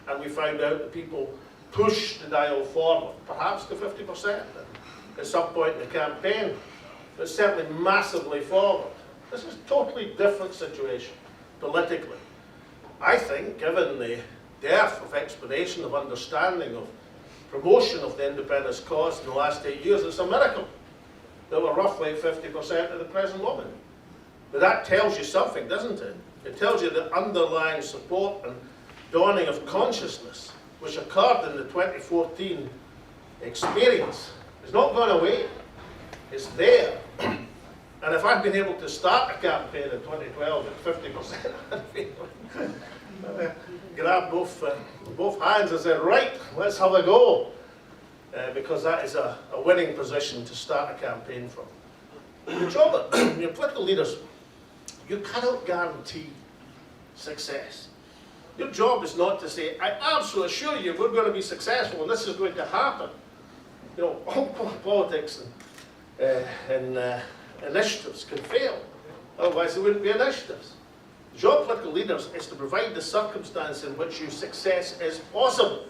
and we found out that people pushed the dial forward, perhaps to 50% at some point in the campaign, but certainly massively forward. This is a totally different situation politically. I think, given the dearth of explanation, of understanding, of promotion of the independence cause in the last 8 years, it's a miracle that we're roughly 50% of the present moment. But that tells you something, doesn't it? It tells you the underlying support and dawning of consciousness which occurred in the 2014 experience is not gone away. It's there. And if I'd been able to start a campaign in 2012 at 50%, I'd grab both hands and say, right, let's have a go. Because that is a winning position to start a campaign from. The job of your political leaders, you cannot guarantee success. Your job is not to say, I absolutely assure you we're going to be successful and this is going to happen. All politics and initiatives can fail. Otherwise there wouldn't be initiatives. The job of political leaders is to provide the circumstance in which your success is possible.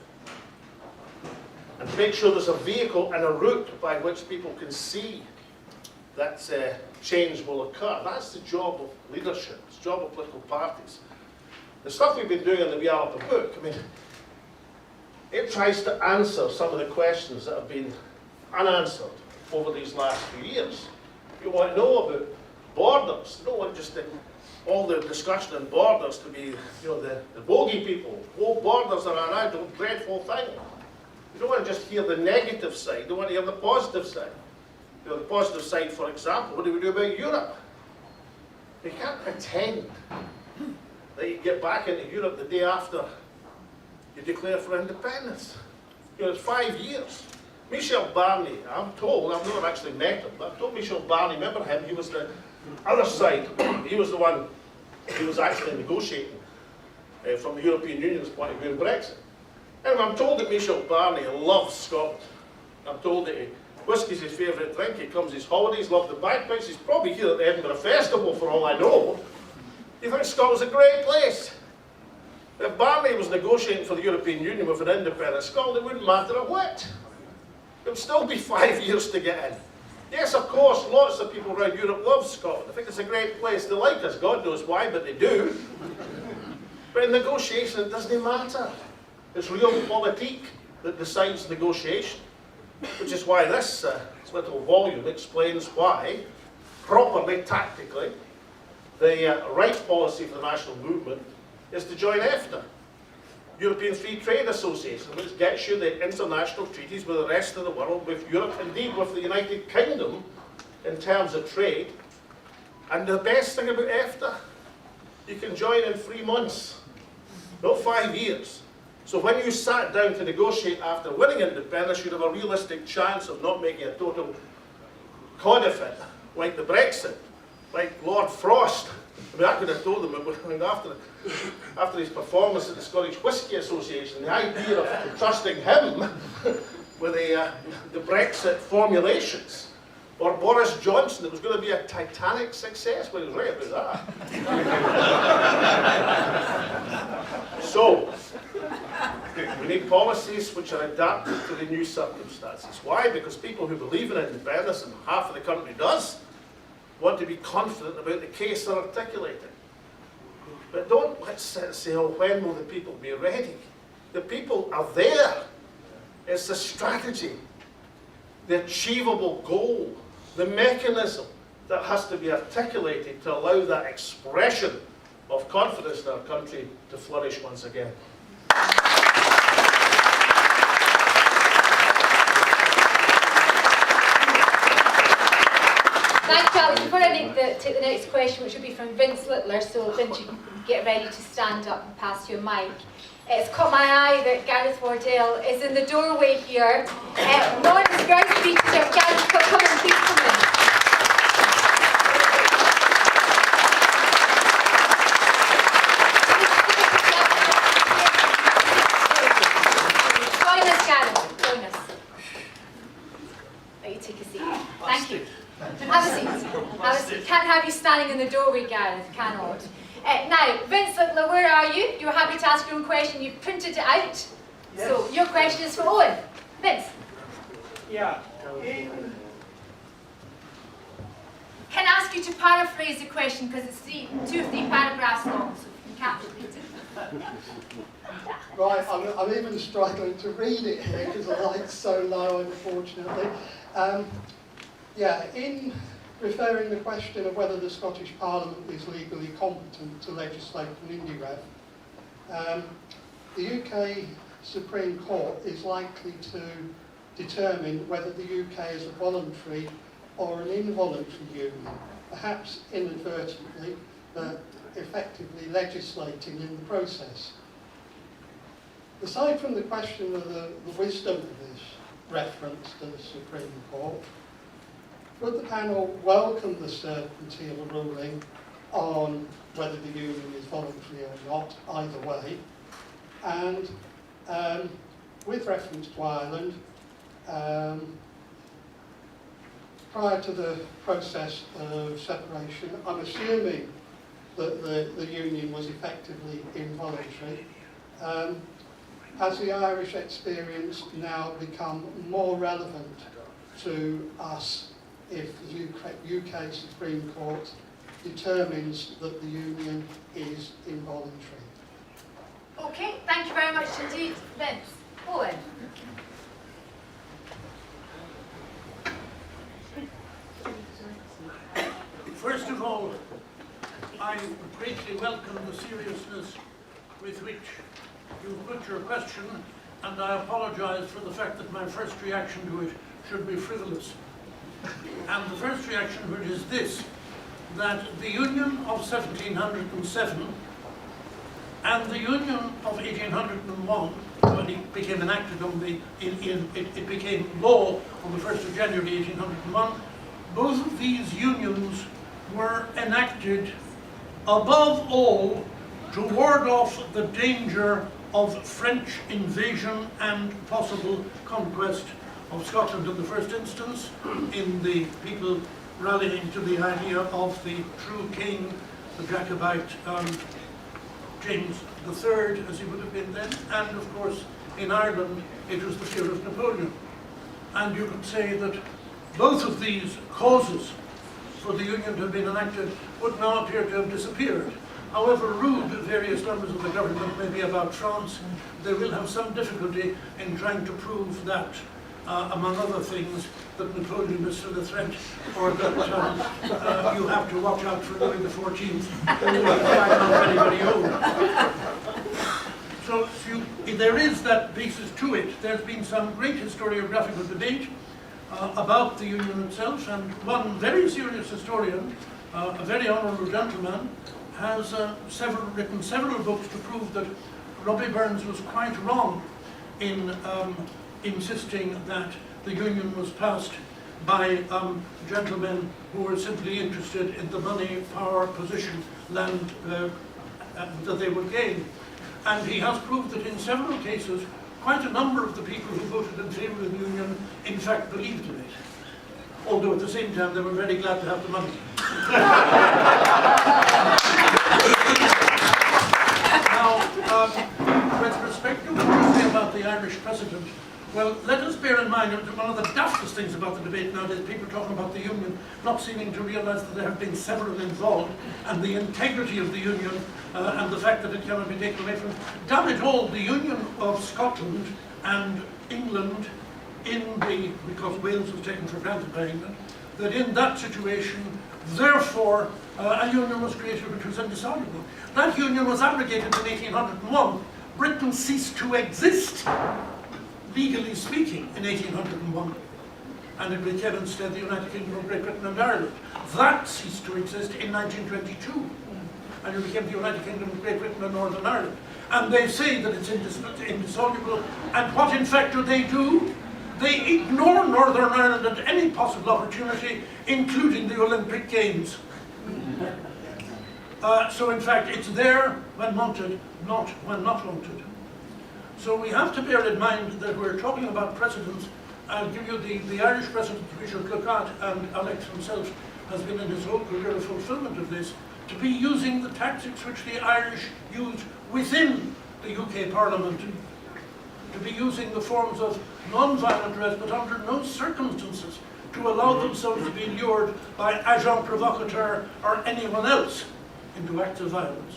And to make sure there's a vehicle and a route by which people can see that change will occur. That's the job of leadership. It's the job of political parties. The stuff we've been doing in the Alba book, it tries to answer some of the questions that have been unanswered over these last few years. You want to know about borders. You don't want just all the discussion on borders to be, the bogey people. Oh, borders are a dreadful thing. You don't want to just hear the negative side. You don't want to hear the positive side. The positive side, for example, what do we do about Europe? You can't pretend that you get back into Europe the day after you declare for independence. It's 5 years. Michel Barnier, I'm told, I've never actually met him, but I've told Michel Barnier, remember him, he was the other side. He was the one who was actually negotiating from the European Union's point of view in Brexit. Anyway, I'm told that Michel Barnier loves Scotland. I'm told that whiskey's his favourite drink, he comes his holidays, loves the bagpipes, he's probably here at the Edinburgh Festival for all I know. He thinks Scotland's a great place. If Barnier was negotiating for the European Union with an independent Scotland, it wouldn't matter a whit. It would still be 5 years to get in. Yes, of course, lots of people around Europe love Scotland. I think it's a great place. They like us, God knows why, but they do. But in negotiation, it doesn't matter. It's realpolitik that decides negotiation, which is why this little volume explains why, properly, tactically, the right policy for the national movement is to join EFTA, European Free Trade Association, which gets you the international treaties with the rest of the world, with Europe, indeed with the United Kingdom in terms of trade. And the best thing about EFTA, you can join in 3 months, not 5 years. So when you sat down to negotiate after winning independence, you'd have a realistic chance of not making a total codifit, like the Brexit, like Lord Frost. I could have told him after his performance at the Scottish Whisky Association, the idea of trusting him with the Brexit formulations Or Boris Johnson, it was going to be a Titanic success. Well, he was right about that. So, we need policies which are adapted to the new circumstances. Why? Because people who believe in independence, and half of the country does, want to be confident about the case they're articulating. But don't let's say, oh, when will the people be ready? The people are there. It's the strategy, the achievable goal, the mechanism that has to be articulated to allow that expression of confidence in our country to flourish once again. Thanks, Alex. Before I take the next question, which will be from Vince Littler, so Vince, you can get ready to stand up and pass your mic. It's caught my eye that Gareth Wardell is in the doorway here. Ron's ground speaker, Gareth, come and please come in. Join us, Gareth. Join us. Let you take a seat. Thank you. Have a seat. Have a seat. Can't have you standing in the doorway, Gareth. Cannot. Now, Vince Littler, where are you? You're happy to ask your own question. You've printed it out. Yes. So your question is for Owen. Vince. Yeah. Can I ask you to paraphrase the question because it's 2 or 3 paragraphs long, so you can't repeat it. Right, I'm even struggling to read it here because the light's so low, unfortunately. Yeah, in referring the question of whether the Scottish Parliament is legally competent to legislate an indie rev, the UK Supreme Court is likely to determine whether the UK is a voluntary or an involuntary union, perhaps inadvertently, but effectively legislating in the process. Aside from the question of the wisdom of this reference to the Supreme Court, would the panel welcome the certainty of a ruling on whether the union is voluntary or not, either way? And with reference to Ireland, prior to the process of separation, I'm assuming that the union was effectively involuntary. Has the Irish experience now become more relevant to us if the UK Supreme Court determines that the union is involuntary? Okay, thank you very much indeed, Vince. Owen. First of all, I greatly welcome the seriousness with which you put your question, and I apologise for the fact that my first reaction to it should be frivolous. And the first reaction, which is this, that the Union of 1707 and the Union of 1801, when it became enacted on it became law on the 1st of January 1801, both of these unions were enacted above all to ward off the danger of French invasion and possible conquest of Scotland in the first instance, in the people rallying to the idea of the true king, the Jacobite James III, as he would have been then, and of course in Ireland it was the fear of Napoleon. And you could say that both of these causes for the Union to have been enacted would now appear to have disappeared. However rude various members of the government may be about France, they will have some difficulty in trying to prove that, among other things, that Napoleon is still a threat, or that you have to watch out for Louis XIV, who will find out very, very old. So there is that basis to it. There's been some great historiographical debate about the Union itself, and one very serious historian, a very honourable gentleman, has written several books to prove that Robbie Burns was quite wrong in insisting that the Union was passed by gentlemen who were simply interested in the money, power, position, land that they would gain. And he has proved that in several cases, quite a number of the people who voted in favour of the Union, in fact, believed in it. although at the same time they were very glad to have the money. Now, with respect to what you say about the Irish president, well, let us bear in mind that one of the daftest things about the debate nowadays, people talking about the union, not seeming to realise that there have been several involved, and the integrity of the union, and the fact that it cannot be taken away from. Damn it all, the union of Scotland and England, because Wales was taken for granted by England, that in that situation, therefore, a union was created which was indissoluble. That union was abrogated in 1801. Britain ceased to exist, legally speaking, in 1801. And it became instead the United Kingdom of Great Britain and Ireland. That ceased to exist in 1922. And it became the United Kingdom of Great Britain and Northern Ireland. And they say that it's indissoluble. And what in fact do? They ignore Northern Ireland at any possible opportunity, including the Olympic Games. So in fact, it's there when wanted, not when not wanted. So we have to bear in mind that we're talking about precedents. I'll give you the Irish precedent we should look at, and Alex himself has been in his whole career a fulfilment of this, to be using the tactics which the Irish use within the UK Parliament, to be using the forms of non-violent arrest, but under no circumstances to allow themselves to be lured by agent provocateur or anyone else into acts of violence.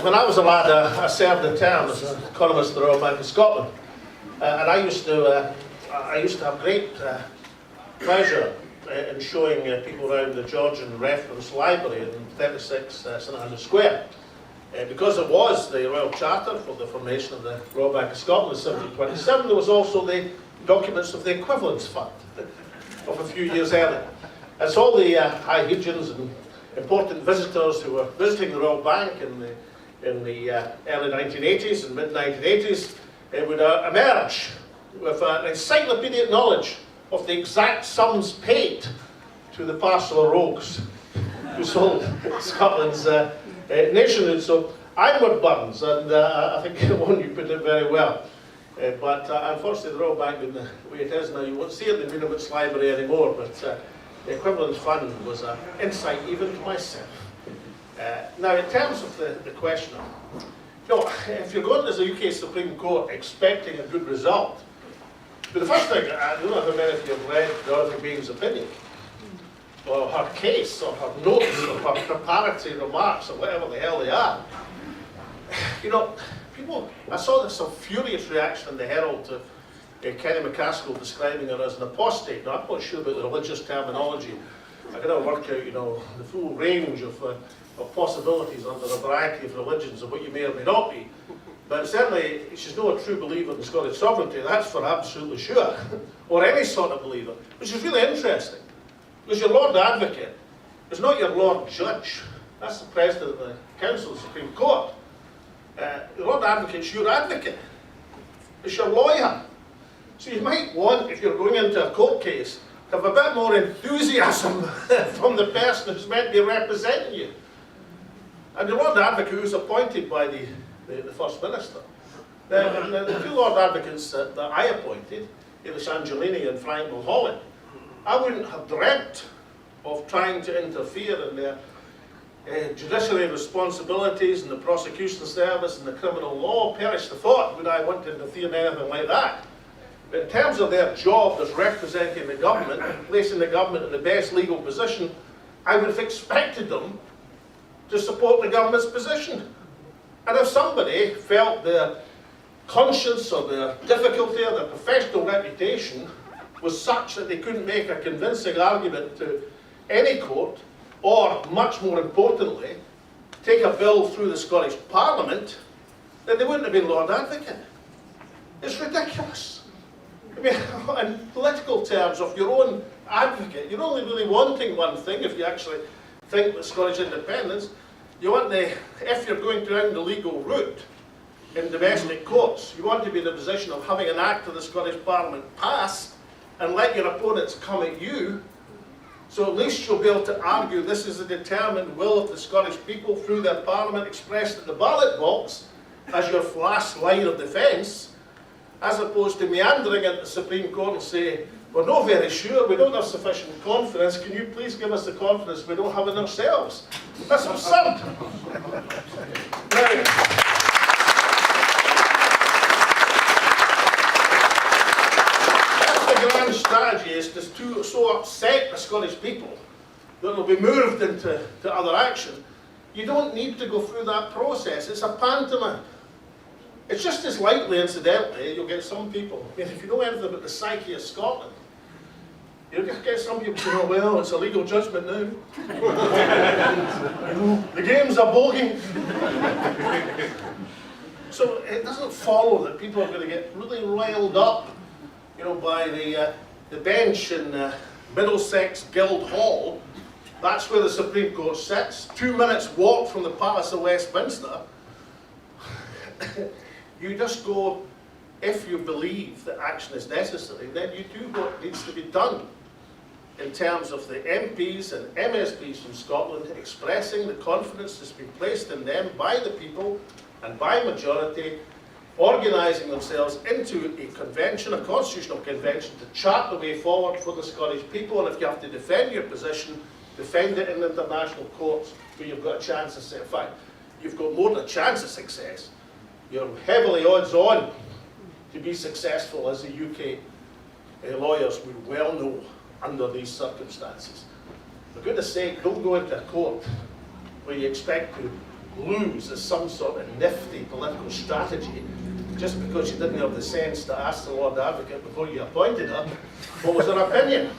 When I was a lad, I served a term as an economist at the Royal Bank of Scotland, and I used to have great pleasure in showing people around the Georgian Reference Library in 36 St Andrews Square. Because it was the Royal Charter for the formation of the Royal Bank of Scotland in 1727, there was also the documents of the Equivalence Fund of a few years earlier. And so all the high regions and important visitors who were visiting the Royal Bank in the early 1980s and mid-1980s would emerge with an encyclopedic knowledge of the exact sums paid to the parcel of rogues who sold Scotland's nationhood. So onward burns, and I think one you put it very well. But unfortunately, the Royal Bank, in the way it is now, you won't see it in the Muniments Library anymore. But the Equivalence Fund was an insight even to myself. Now, in terms of the question, if you're going to the UK Supreme Court expecting a good result, but the first thing, I don't know how many of you have read Dorothy Bain's opinion, or her case, or her notes, or her preparatory remarks, or whatever the hell they are. People, I saw this furious reaction in the Herald to Kenny McCaskill describing her as an apostate. Now, I'm not sure about the religious terminology. I've got to work out, the full range of possibilities under a variety of religions of what you may or may not be. But certainly, she's not a true believer in Scottish sovereignty, that's for absolutely sure. Or any sort of believer. Which is really interesting. Because your Lord Advocate is not your Lord Judge. That's the President of the Council of the Supreme Court. The Lord Advocate's your advocate. It's your lawyer. So you might want, if you're going into a court case, to have a bit more enthusiasm from the person who's meant to be representing you. And the Lord Advocate who's appointed by the First Minister. The two Lord Advocates that I appointed, Ellis and Frank Mulholland, I wouldn't have dreamt of trying to interfere in their judiciary responsibilities and the prosecution service and the criminal law. Perish the thought, would I want to interfere in anything like that? But in terms of their job as representing the government and placing the government in the best legal position, I would have expected them to support the government's position. And if somebody felt their conscience or their difficulty or their professional reputation was such that they couldn't make a convincing argument to any court, or, much more importantly, take a bill through the Scottish Parliament, then they wouldn't have been Lord Advocate. It's ridiculous. I mean, in political terms, of your own advocate, you're only really wanting one thing if you actually think that Scottish independence. You want if you're going down the legal route in domestic courts, you want to be in the position of having an act of the Scottish Parliament pass and let your opponents come at you. So at least you'll be able to argue this is the determined will of the Scottish people through their Parliament expressed at the ballot box, as your last line of defence, as opposed to meandering into the Supreme Court and say, we're not very sure, we don't have sufficient confidence, can you please give us the confidence we don't have in ourselves? That's absurd. Now, the grand strategy is to so upset the Scottish people that they'll be moved into other action. You don't need to go through that process. It's a pantomime. It's just as likely, incidentally, you'll get some people, I mean, if you know anything about the psyche of Scotland, you'll get some people saying, oh, well, it's a legal judgment now. You know, the game's a bogey. So it doesn't follow that people are going to get really riled up, you know, by the bench in Middlesex Guildhall. That's where the Supreme Court sits. 2 minutes walk from the Palace of Westminster. You just go, if you believe that action is necessary, then you do what needs to be done in terms of the MPs and MSPs from Scotland expressing the confidence that's been placed in them by the people and by majority, organising themselves into a convention, a constitutional convention, to chart the way forward for the Scottish people. And if you have to defend your position, defend it in international courts where you've got a chance of success. In fact, you've got more than a chance of success. You're heavily odds on to be successful, as the UK lawyers would well know under these circumstances. For goodness sake, don't go into a court where you expect to lose as some sort of nifty political strategy just because you didn't have the sense to ask the Lord Advocate before you appointed her what was her opinion.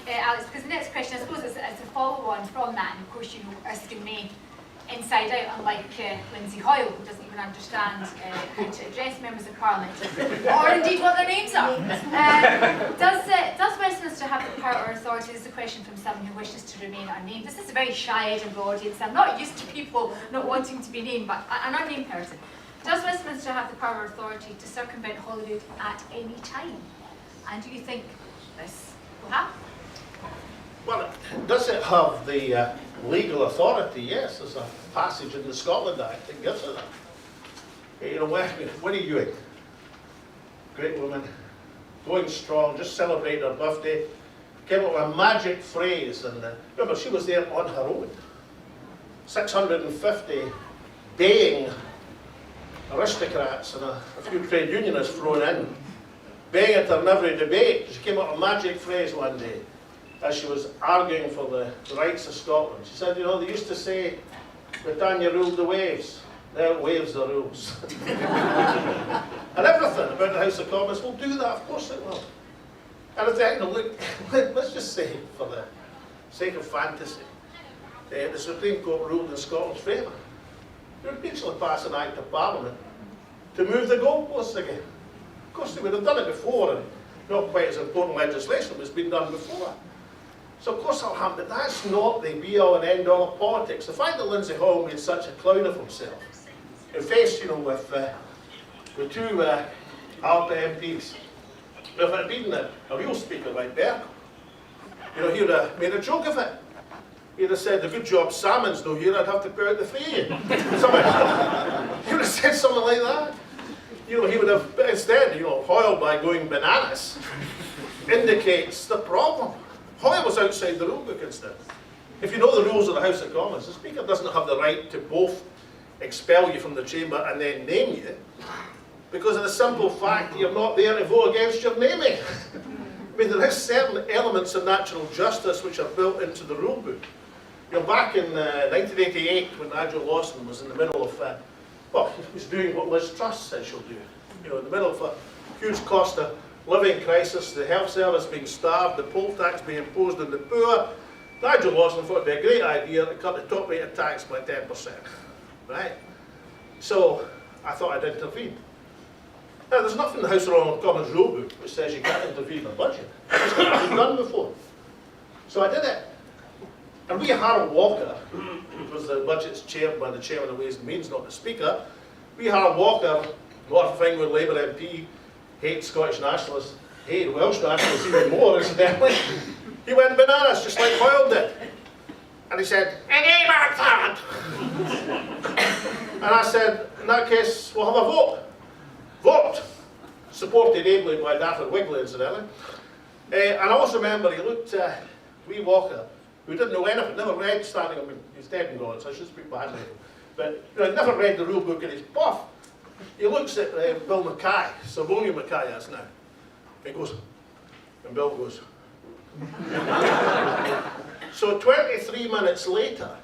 Alex, because the next question, I suppose, is a follow-on from that, and of course, you know Erskine May inside out, unlike Lindsay Hoyle, who doesn't even understand how to address members of Parliament, or indeed what their names are. Does Westminster have the power or authority? This is a question from someone who wishes to remain unnamed. This is a very shy Edinburgh audience. I'm not used to people not wanting to be named, but an unnamed person. Does Westminster have the power or authority to circumvent Holyrood at any time? And do you think this will happen? Well, does it have the legal authority? Yes, there's a passage in the Scotland Act that gives it that. You know, what are you doing? Great woman, going strong, just celebrated her birthday, came up with a magic phrase, and remember, she was there on her own. 650 baying aristocrats and a few trade unionists thrown in, baying at her in every debate. She came up with a magic phrase one day as she was arguing for the rights of Scotland. She said, you know, they used to say Britannia ruled the waves. Now waves are rules. And everything about the House of Commons will do that, of course it will. And I think, look, let's just say, for the sake of fantasy, the Supreme Court ruled in Scotland's favour. They would basically pass an Act of Parliament to move the goalposts again. Of course they would have done it before, and not quite as important legislation was been done before. So of course that'll happen, but that's not the be-all and end-all of politics. The fact that Lindsay Hoyle made such a clown of himself, in face, you know, with two Alba MPs, if it had been a real speaker like Berko, you know, he would have made a joke of it. He'd have said, the good job Salmond's no here, I'd have to pay out the fee. He would have said something like that. You know, he would have, but instead, you know, Hoyle, by going bananas, indicates the problem. Hoyle was outside the rule book instead. If you know the rules of the House of Commons, the Speaker doesn't have the right to both expel you from the chamber and then name you, because of the simple fact you're not there to vote against your naming. I mean, there is certain elements of natural justice which are built into the rule book. You know, back in 1988, when Nigel Lawson was in the middle of, well, he was doing what Liz Truss said she'll do. You know, in the middle of a huge cost of living crisis, the health service being starved, the poll tax being imposed on the poor, Nigel Lawson thought it'd be a great idea to cut the top rate of tax by 10%. Right? So I thought I'd intervene. Now, there's nothing in the House of Commons rule book which says you can't intervene in a budget. It's never been done before. So I did it. And we, Harold Walker, because the budget's chaired by the Chairman of Ways and Means, not the Speaker, we, Harold Walker, North of England Labour MP, hates Scottish nationalists, Hey, the Welsh nationalists even more, incidentally. He went bananas, just like Boyle did. And he said, and I said, in that case, we'll have a vote. Vote! Supported ably by Daffy Wiggly, incidentally. And I also remember he looked wee Walker, who didn't know anything, never read Standing Up, he's dead and gone, so I shouldn't speak badly of him. But you know, never read the rule book, and he's buff. He looks at Bill Mackay, Sir William Mackay that's now. He goes, and Bill goes. So 23 minutes later,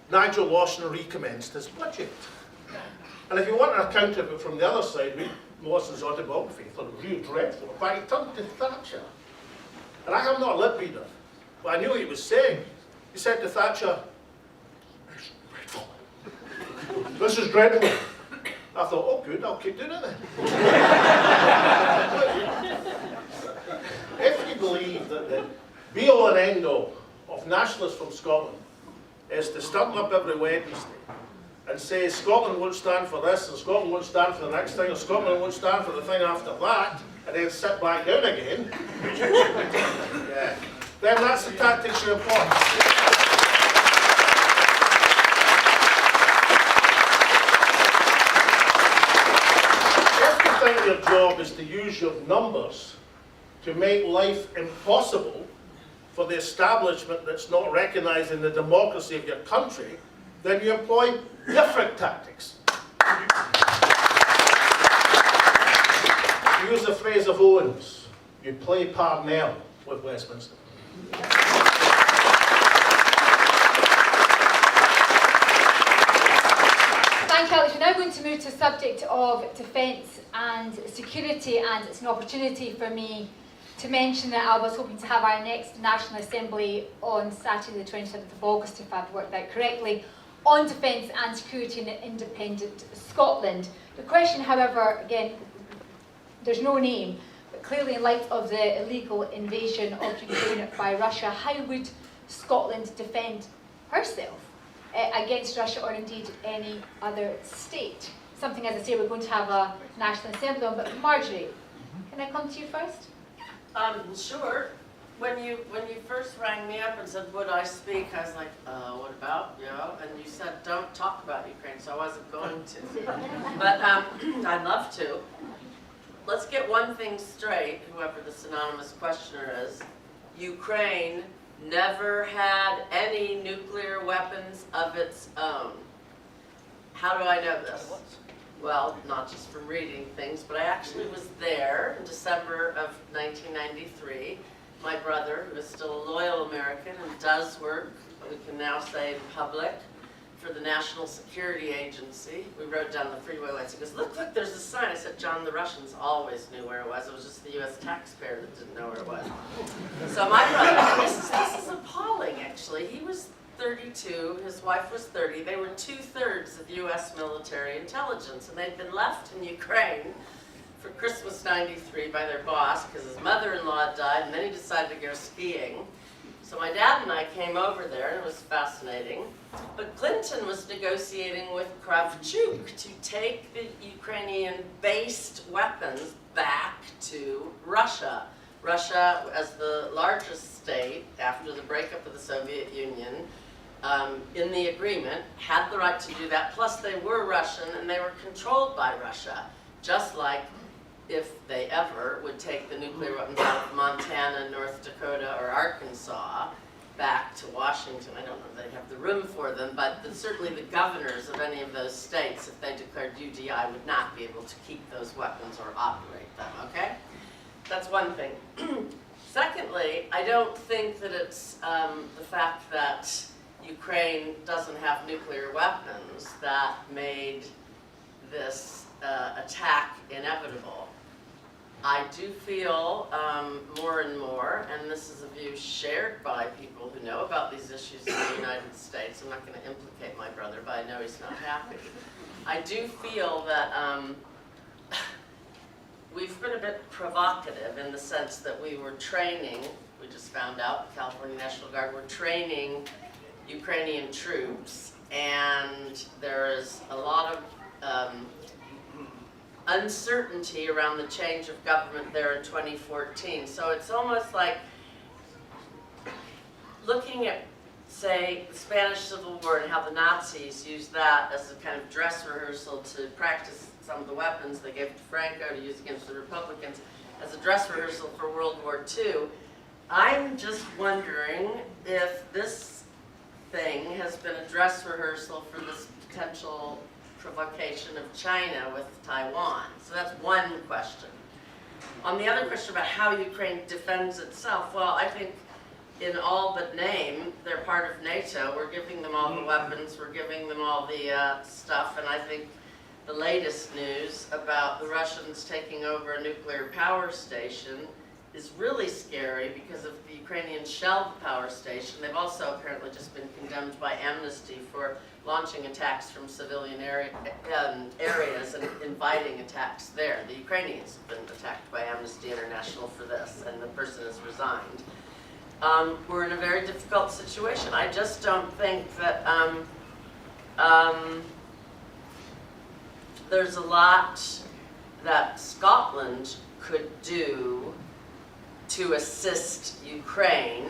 Nigel Lawson recommenced his budget. And if you want an account of it from the other side, read Lawson's autobiography. He thought it was really dreadful. In fact, he turned to Thatcher. And I am not a lip reader, but I knew what he was saying. He said to Thatcher, "This is dreadful. This is dreadful." I thought, oh good, I'll keep doing it then. If you believe that the be-all and end-all of nationalists from Scotland is to stump up every Wednesday and say Scotland won't stand for this, and Scotland won't stand for the next thing, or Scotland won't stand for the thing after that, and then sit back down again, yeah, then that's the tactics you employ. Your job is to use your numbers to make life impossible for the establishment that's not recognising the democracy of your country, then you employ different tactics. You use the phrase of Owen's, you play Parnell with Westminster. Thank you, Alex. We're now going to move to the subject of defence and security, and it's an opportunity for me to mention that I was hoping to have our next National Assembly on Saturday the 27th of August, if I've worked that correctly, on defence and security in an independent Scotland. The question, however, again, there's no name, but clearly in light of the illegal invasion of Ukraine by Russia, how would Scotland defend herself against Russia, or indeed any other state? Something, as I say, we're going to have a National Assembly on, but Marjorie, can I come to you first? Sure. When you first rang me up and said, would I speak, I was like, what about, you know? And you said, don't talk about Ukraine, so I wasn't going to. But I'd love to. Let's get one thing straight, whoever this anonymous questioner is. Ukraine never had any nuclear weapons of its own. How do I know this? Well, not just from reading things, but I actually was there in December of 1993. My brother, who is still a loyal American and does work, we can now say in public, for the National Security Agency. We rode down the freeway once. He goes, look, there's a sign. I said, John, the Russians always knew where it was. It was just the US taxpayer that didn't know where it was. So my brother, this is appalling, actually. He was 32, his wife was 30. They were 2/3 of US military intelligence, and they'd been left in Ukraine for Christmas '93 by their boss because his mother-in-law died, and then he decided to go skiing. So my dad and I came over there, and it was fascinating. But Clinton was negotiating with Kravchuk to take the Ukrainian-based weapons back to Russia. Russia, as the largest state after the breakup of the Soviet Union, in the agreement, had the right to do that. Plus, they were Russian, and they were controlled by Russia, just like if they ever would take the nuclear weapons out of Montana, North Dakota, or Arkansas back to Washington. I don't know if they have the room for them, but certainly the governors of any of those states, if they declared UDI, would not be able to keep those weapons or operate them, okay? That's one thing. Secondly, I don't think that it's the fact that Ukraine doesn't have nuclear weapons that made this attack inevitable. I do feel more and more, and this is a view shared by people who know about these issues in the United States. I'm not going to implicate my brother, but I know he's not happy. I do feel that we've been a bit provocative in the sense that we were training, we just found out, the California National Guard were training Ukrainian troops, and there is a lot of uncertainty around the change of government there in 2014. So it's almost like looking at, say, the Spanish Civil War and how the Nazis used that as a kind of dress rehearsal to practice some of the weapons they gave to Franco to use against the Republicans as a dress rehearsal for World War II. I'm just wondering if this thing has been a dress rehearsal for this potential provocation of China with Taiwan. So that's one question. On the other question about how Ukraine defends itself, well, I think in all but name, they're part of NATO. We're giving them all the weapons, we're giving them all the stuff, and I think the latest news about the Russians taking over a nuclear power station is really scary because if the Ukrainians shelled the power station, they've also apparently just been condemned by Amnesty for launching attacks from civilian areas and inviting attacks there. The Ukrainians have been attacked by Amnesty International for this, and the person has resigned. We're in a very difficult situation. I just don't think that there's a lot that Scotland could do to assist Ukraine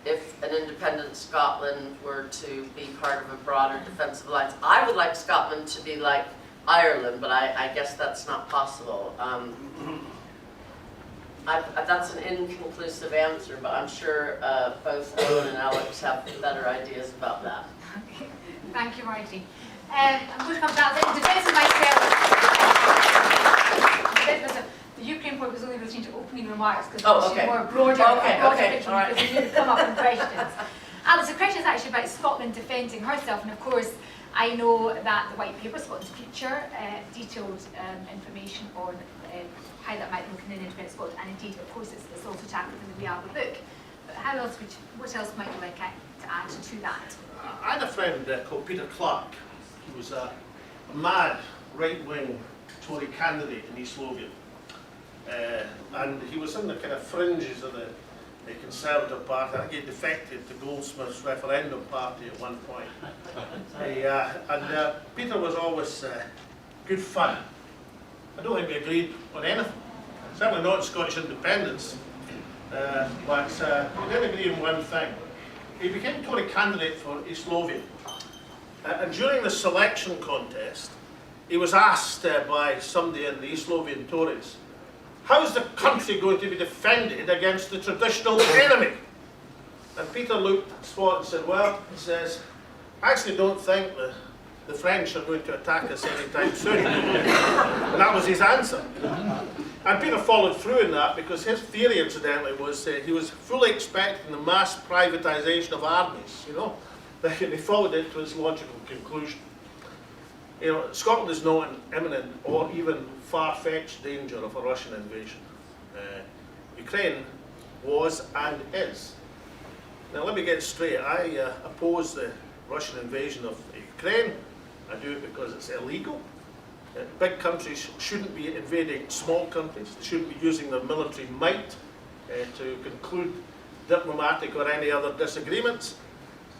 if an independent Scotland were to be part of a broader defensive alliance. I would like Scotland to be like Ireland, but I guess that's not possible. That's an inconclusive answer, but I'm sure both Owen and Alex have better ideas about that. Okay. Thank you, Marjorie. I'm going to come back to defence of myself. The Ukraine point was only relating to opening remarks because okay. More broader picture All right. because they come up in questions. Alice, the question is actually about Scotland defending herself, and of course, I know that the White Paper, Scotland's Future, detailed information on how that might look in an independent Scotland, and indeed, of course, it's also tackled in the Alba book. But what else might you like to add to that? I had a friend called Peter Clark. He was a mad right-wing Tory candidate in East Lothian. And he was in the kind of fringes of the Conservative Party. I think he defected to Goldsmith's referendum party at one point. Peter was always good fun. I don't think we agreed on anything. Certainly not Scottish independence. But we did agree on one thing. He became Tory candidate for East Lothian. And during the selection contest, he was asked by somebody in the East Lothian Tories, how's the country going to be defended against the traditional enemy? And Peter looked at Spot and said, well, he says, I actually don't think the French are going to attack us anytime soon. And that was his answer. And Peter followed through in that because his theory, incidentally, was he was fully expecting the mass privatisation of armies, you know. And he followed it to his logical conclusion. You know, Scotland is not in imminent or even far-fetched danger of a Russian invasion. Ukraine was and is. Now let me get straight. I oppose the Russian invasion of Ukraine. I do it because it's illegal. Big countries shouldn't be invading small countries. They shouldn't be using their military might to conclude diplomatic or any other disagreements.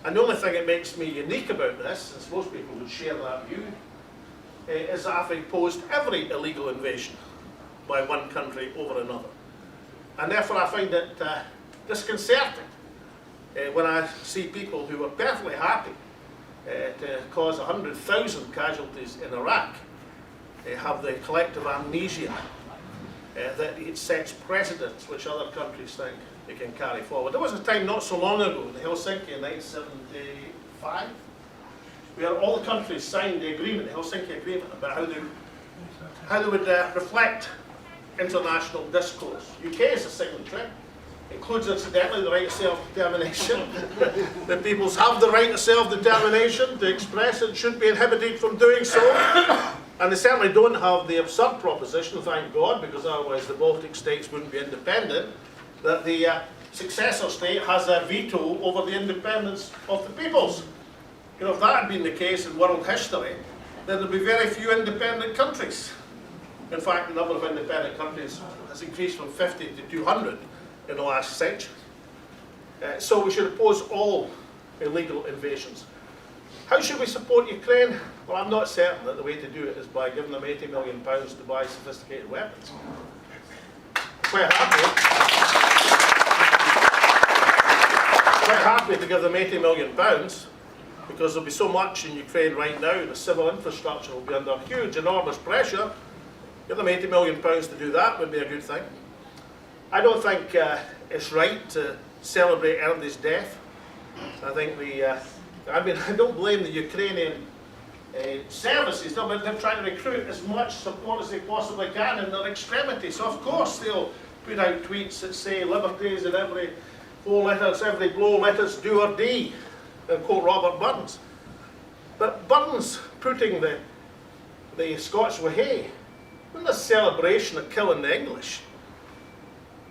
And the only thing that makes me unique about this, since most people would share that view, is that I've opposed every illegal invasion by one country over another. And therefore I find it disconcerting when I see people who are perfectly happy to cause 100,000 casualties in Iraq have the collective amnesia that it sets precedents which other countries think they can carry forward. There was a time not so long ago, in Helsinki in 1975, where all the countries signed the agreement, the Helsinki Agreement, about how they would reflect international discourse. UK is a signatory. Includes, incidentally, the right of self-determination. The peoples have the right of self-determination to express it, should be inhibited from doing so. And they certainly don't have the absurd proposition, thank God, because otherwise the Baltic states wouldn't be independent, that the successor state has a veto over the independence of the peoples. You know, if that had been the case in world history, then there'd be very few independent countries. In fact, the number of independent countries has increased from 50 to 200 in the last century. So we should oppose all illegal invasions. How should we support Ukraine? Well, I'm not certain that the way to do it is by giving them £80 million to buy sophisticated weapons. Quite happy to give them £80 million because there'll be so much in Ukraine right now, the civil infrastructure will be under huge, enormous pressure. Give them £80 million to do that would be a good thing. I don't think it's right to celebrate anybody's death. I think I don't blame the Ukrainian services. They're trying to recruit as much support as they possibly can in their extremity. So of course they'll put out tweets that say liberties in every 4 letters, every blow, let us do or die, and quote Robert Burns. But Burns putting the Scots were hay, wasn't a celebration of killing the English.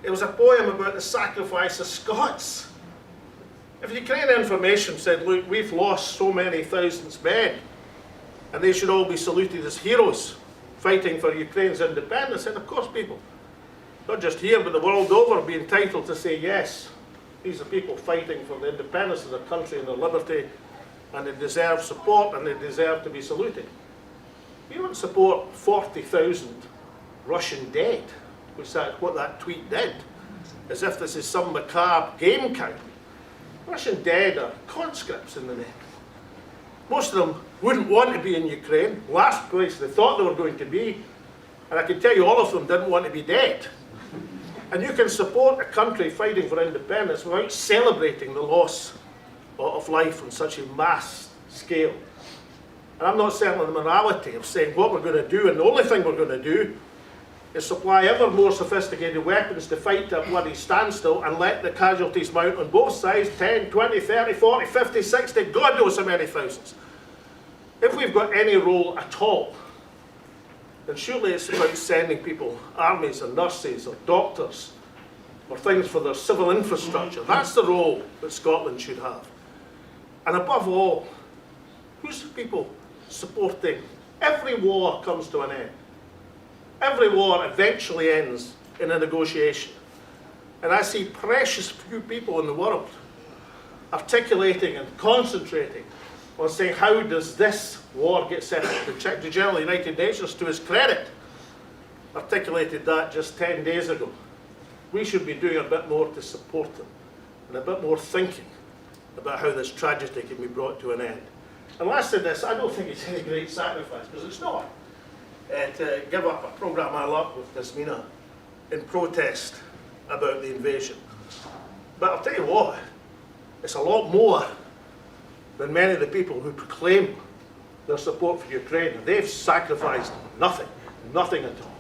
It was a poem about the sacrifice of Scots. If Ukraine Information said, look, we've lost so many thousands men, and they should all be saluted as heroes fighting for Ukraine's independence, then of course people, not just here but the world over, be entitled to say yes. These are people fighting for the independence of their country and their liberty, and they deserve support and they deserve to be saluted. We don't support 40,000 Russian dead, which is what that tweet did, as if this is some macabre game count. Russian dead are conscripts in the net. Most of them wouldn't want to be in Ukraine, last place they thought they were going to be, and I can tell you all of them didn't want to be dead. And you can support a country fighting for independence without celebrating the loss of life on such a mass scale. And I'm not certain of the morality of saying what we're going to do, and the only thing we're going to do is supply ever more sophisticated weapons to fight to a bloody standstill and let the casualties mount on both sides, 10, 20, 30, 40, 50, 60, God knows how many thousands. If we've got any role at all, then surely it's about sending people, armies or nurses or doctors, or things for their civil infrastructure. That's the role that Scotland should have. And above all, who's the people supporting? Every war comes to an end. Every war eventually ends in a negotiation. And I see precious few people in the world articulating and concentrating on saying, how does this war get settled? The General United Nations, to his credit, articulated that just 10 days ago. We should be doing a bit more to support them and a bit more thinking about how this tragedy can be brought to an end. And last in this, I don't think it's any great sacrifice, because it's not, to give up a programme I love with Tasmina in protest about the invasion. But I'll tell you what, it's a lot more than many of the people who proclaim their support for Ukraine. They've sacrificed nothing, nothing at all.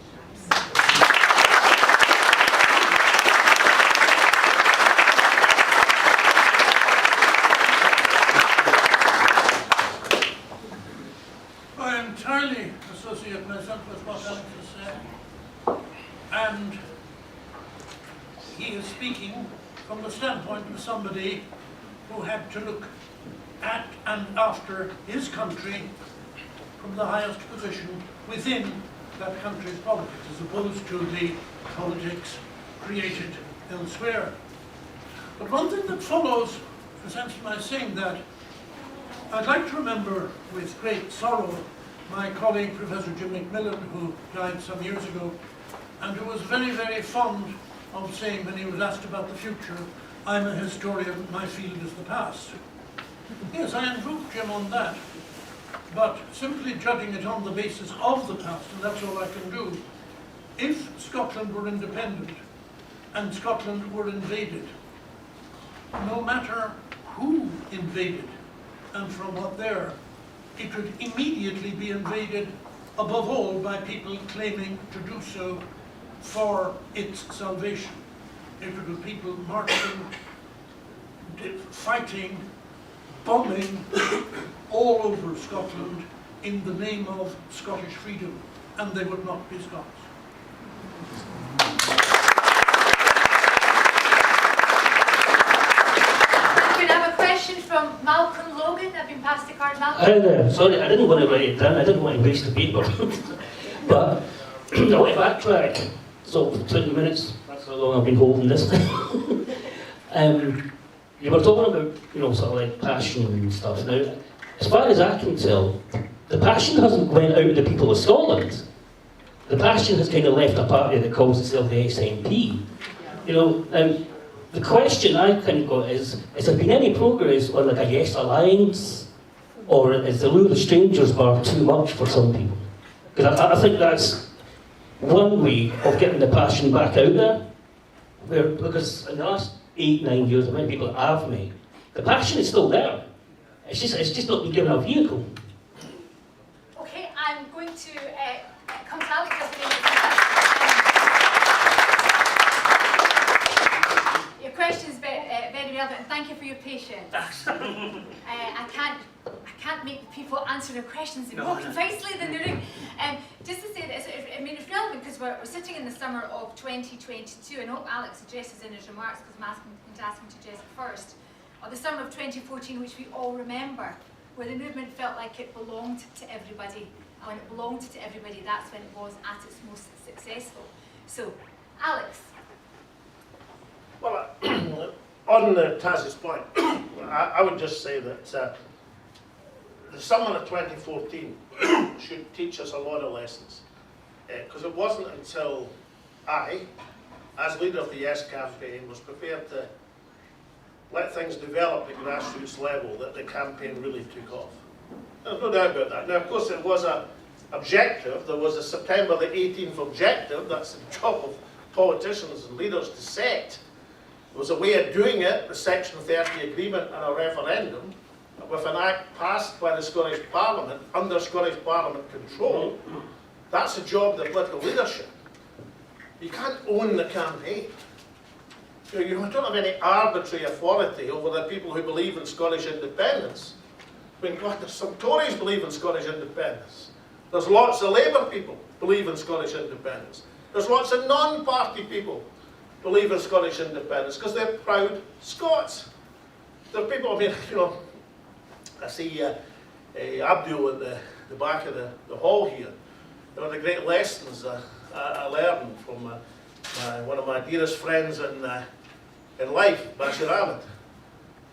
I entirely associate myself with what Alex has said, and he is speaking from the standpoint of somebody who had to look at and after his country from the highest position within that country's politics, as opposed to the politics created elsewhere. But one thing that follows, essentially my saying that, I'd like to remember with great sorrow my colleague Professor Jim McMillan, who died some years ago, and who was very, very fond of saying when he was asked about the future, I'm a historian, my field is the past. Yes, I invoke Jim on that, but simply judging it on the basis of the past, and that's all I can do. If Scotland were independent and Scotland were invaded, no matter who invaded and from what there, it would immediately be invaded, above all, by people claiming to do so for its salvation. It would be people marching, fighting, bombing all over Scotland in the name of Scottish freedom, and they would not be Scots. We have a question from Malcolm Logan. I've been passed the card, Malcolm. Hi there. Sorry, I didn't want to write it down. I didn't want to waste the paper. But I want to backtrack. So, for 20 minutes, that's how long I've been holding this. You were talking about, sort of like passion and stuff. Now, as far as I can tell, the passion hasn't went out to the people of Scotland. The passion has kind of left a party that calls itself the SNP. You know, the question I kind of got is, has there been any progress on like a Yes Alliance? Or is the Lure of Strangers bar too much for some people? Because I think that's one way of getting the passion back out there. Because in the last 8-9 years, the many people that I've met, the passion is still there. It's just not been given a vehicle. Okay, I'm going to come to Alex just a minute. Your question's very relevant, and thank you for your patience. I can't make people answer their questions more concisely than they're doing. Just to say this, I mean, it's relevant because we're sitting in the summer of 2022, and I hope Alex addresses in his remarks, because I'm going to ask him to address it first, or the summer of 2014, which we all remember, where the movement felt like it belonged to everybody. And when it belonged to everybody, that's when it was at its most successful. So, Alex. Well, on Taz's point, I would just say that the summer of 2014 should teach us a lot of lessons. Because it wasn't until I, as leader of the Yes campaign, was prepared to let things develop at grassroots level that the campaign really took off. There's no doubt about that. Now, of course, it was an objective. There was a September the 18th objective. That's the job of politicians and leaders to set. There was a way of doing it, the Section 30 agreement and a referendum, with an act passed by the Scottish Parliament, under Scottish Parliament control. That's the job of the political leadership. You can't own the campaign. You don't have any arbitrary authority over the people who believe in Scottish independence. I mean, God, there's some Tories believe in Scottish independence. There's lots of Labour people believe in Scottish independence. There's lots of non-party people believe in Scottish independence because they're proud Scots. There are people, I mean, you know, I see Abdul in the back of the hall here. One of the great lessons I learned from one of my dearest friends in life, Bashir Ahmed,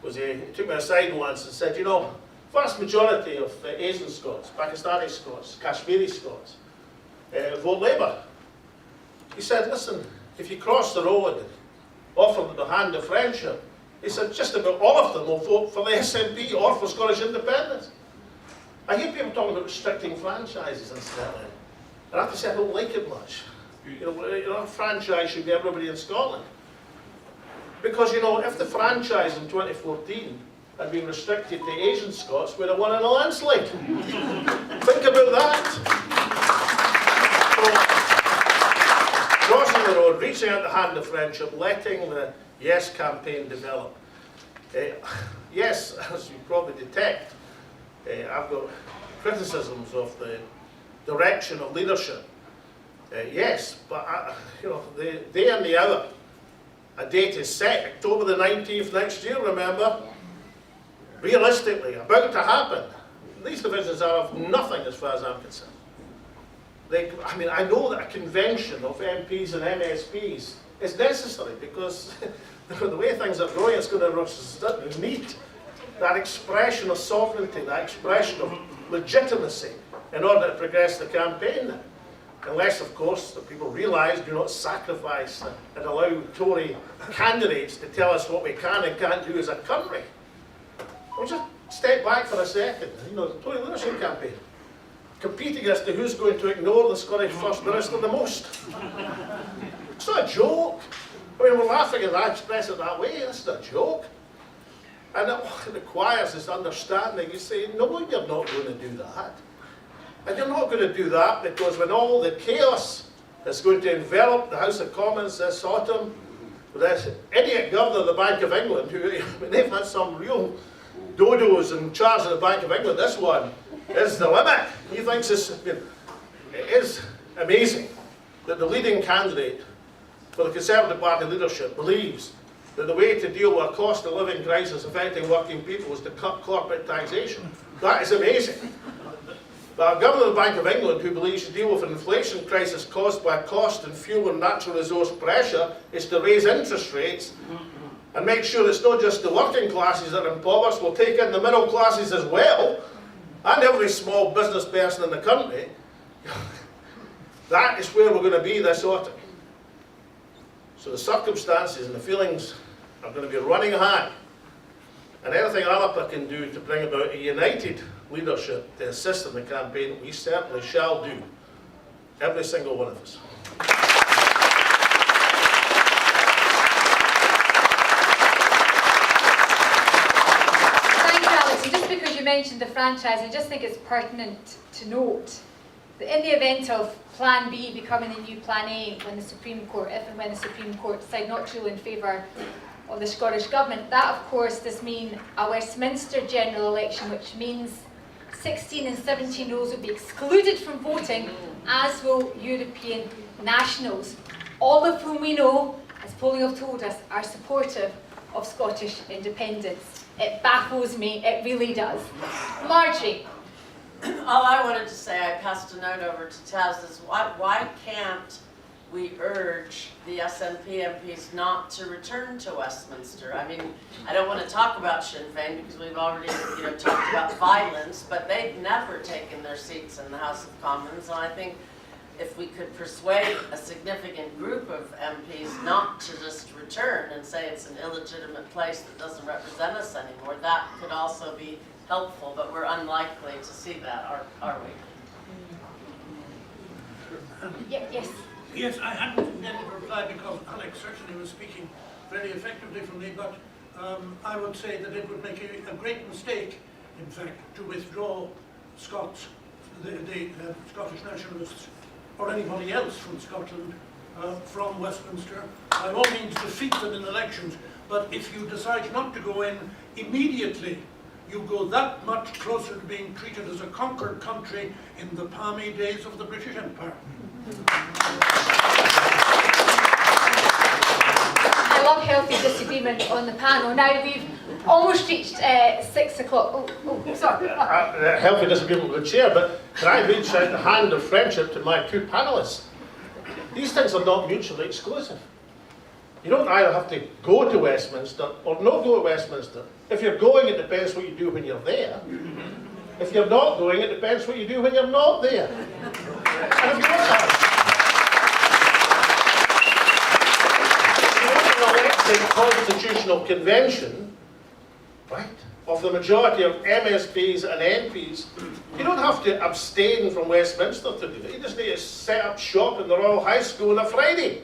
was he took me aside once and said, you know, vast majority of Asian Scots, Pakistani Scots, Kashmiri Scots, vote Labour. He said, listen, if you cross the road and offer them the hand of friendship, he said just about all of them will vote for the SNP or for Scottish independence. I hear people talking about restricting franchises incidentally, and I have to say I don't like it much. You know, a franchise should be everybody in Scotland. Because, you know, if the franchise in 2014 had been restricted to Asian Scots, we'd have won in a landslide. Think about that. So, crossing the road, reaching out the hand of friendship, letting the Yes campaign develop. Yes, as you probably detect, I've got criticisms of the direction of leadership. Yes, but you know, the day and the hour, a date is set, October the 19th next year, remember? Realistically, about to happen. These divisions are of nothing as far as I'm concerned. I mean, I know that a convention of MPs and MSPs is necessary because the way things are going, it's going to need that expression of sovereignty, that expression of legitimacy in order to progress the campaign. Unless, of course, the people realise, do not sacrifice and allow Tory candidates to tell us what we can and can't do as a country. We'll just step back for a second. You know, the Tory leadership campaign, competing as to who's going to ignore the Scottish First Minister the most. It's not a joke. I mean, we're laughing as I express it that way. It's not a joke. And it requires this understanding. You say, no, you're not going to do that. And you're not going to do that because when all the chaos that's going to envelop the House of Commons this autumn, with this idiot governor of the Bank of England, who, I mean, they've had some real dodos in charge of the Bank of England. This one is the limit. He thinks this, I mean, it is amazing that the leading candidate for the Conservative Party leadership believes that the way to deal with a cost of living crisis affecting working people is to cut corporate taxation. That is amazing. But a governor of the Bank of England who believes to deal with an inflation crisis caused by cost and fuel and natural resource pressure is to raise interest rates and make sure it's not just the working classes that are impoverished, we'll take in the middle classes as well. and every small business person in the country, that is where we're going to be this autumn. So the circumstances and the feelings are going to be running high. And anything Alba can do to bring about a united leadership to assist in the campaign, we certainly shall do. Every single one of us. Thank you, Alex. And just because you mentioned the franchise, I just think it's pertinent to note that in the event of Plan B becoming the new Plan A when the Supreme Court, if and when the Supreme Court decide not to rule in favour of the Scottish Government, that of course does mean a Westminster general election, which means 16 and 17-year-olds will be excluded from voting, as will European nationals, all of whom we know, as polling have told us, are supportive of Scottish independence. It baffles me, it really does. Marjorie. All I wanted to say, I passed a note over to Taz, is why can't we urge the SNP MPs not to return to Westminster? I mean, I don't want to talk about Sinn Féin because we've already talked about violence, but they've never taken their seats in the House of Commons, and I think if we could persuade a significant group of MPs not to just return and say it's an illegitimate place that doesn't represent us anymore, that could also be helpful, but we're unlikely to see that, are we? Yes. Yes, I hadn't intended to reply because Alex certainly was speaking very effectively for me, but I would say that it would make a great mistake, in fact, to withdraw Scots, the Scottish nationalists, or anybody else from Scotland from Westminster. By all means defeat them in elections, but if you decide not to go in immediately, you go that much closer to being treated as a conquered country in the palmy days of the British Empire. I love healthy disagreement on the panel. Now we've almost reached 6 o'clock. Oh, sorry. Healthy disagreement with the chair, but can I reach out the hand of friendship to my two panellists? These things are not mutually exclusive. You don't either have to go to Westminster or not go to Westminster. If you're going, it depends what you do when you're there. If you're not going, it depends what you do when you're not there. And if you want an elected constitutional convention, right, of the majority of MSPs and MPs, you don't have to abstain from Westminster to do it. You just need to set up shop in the Royal High School on a Friday.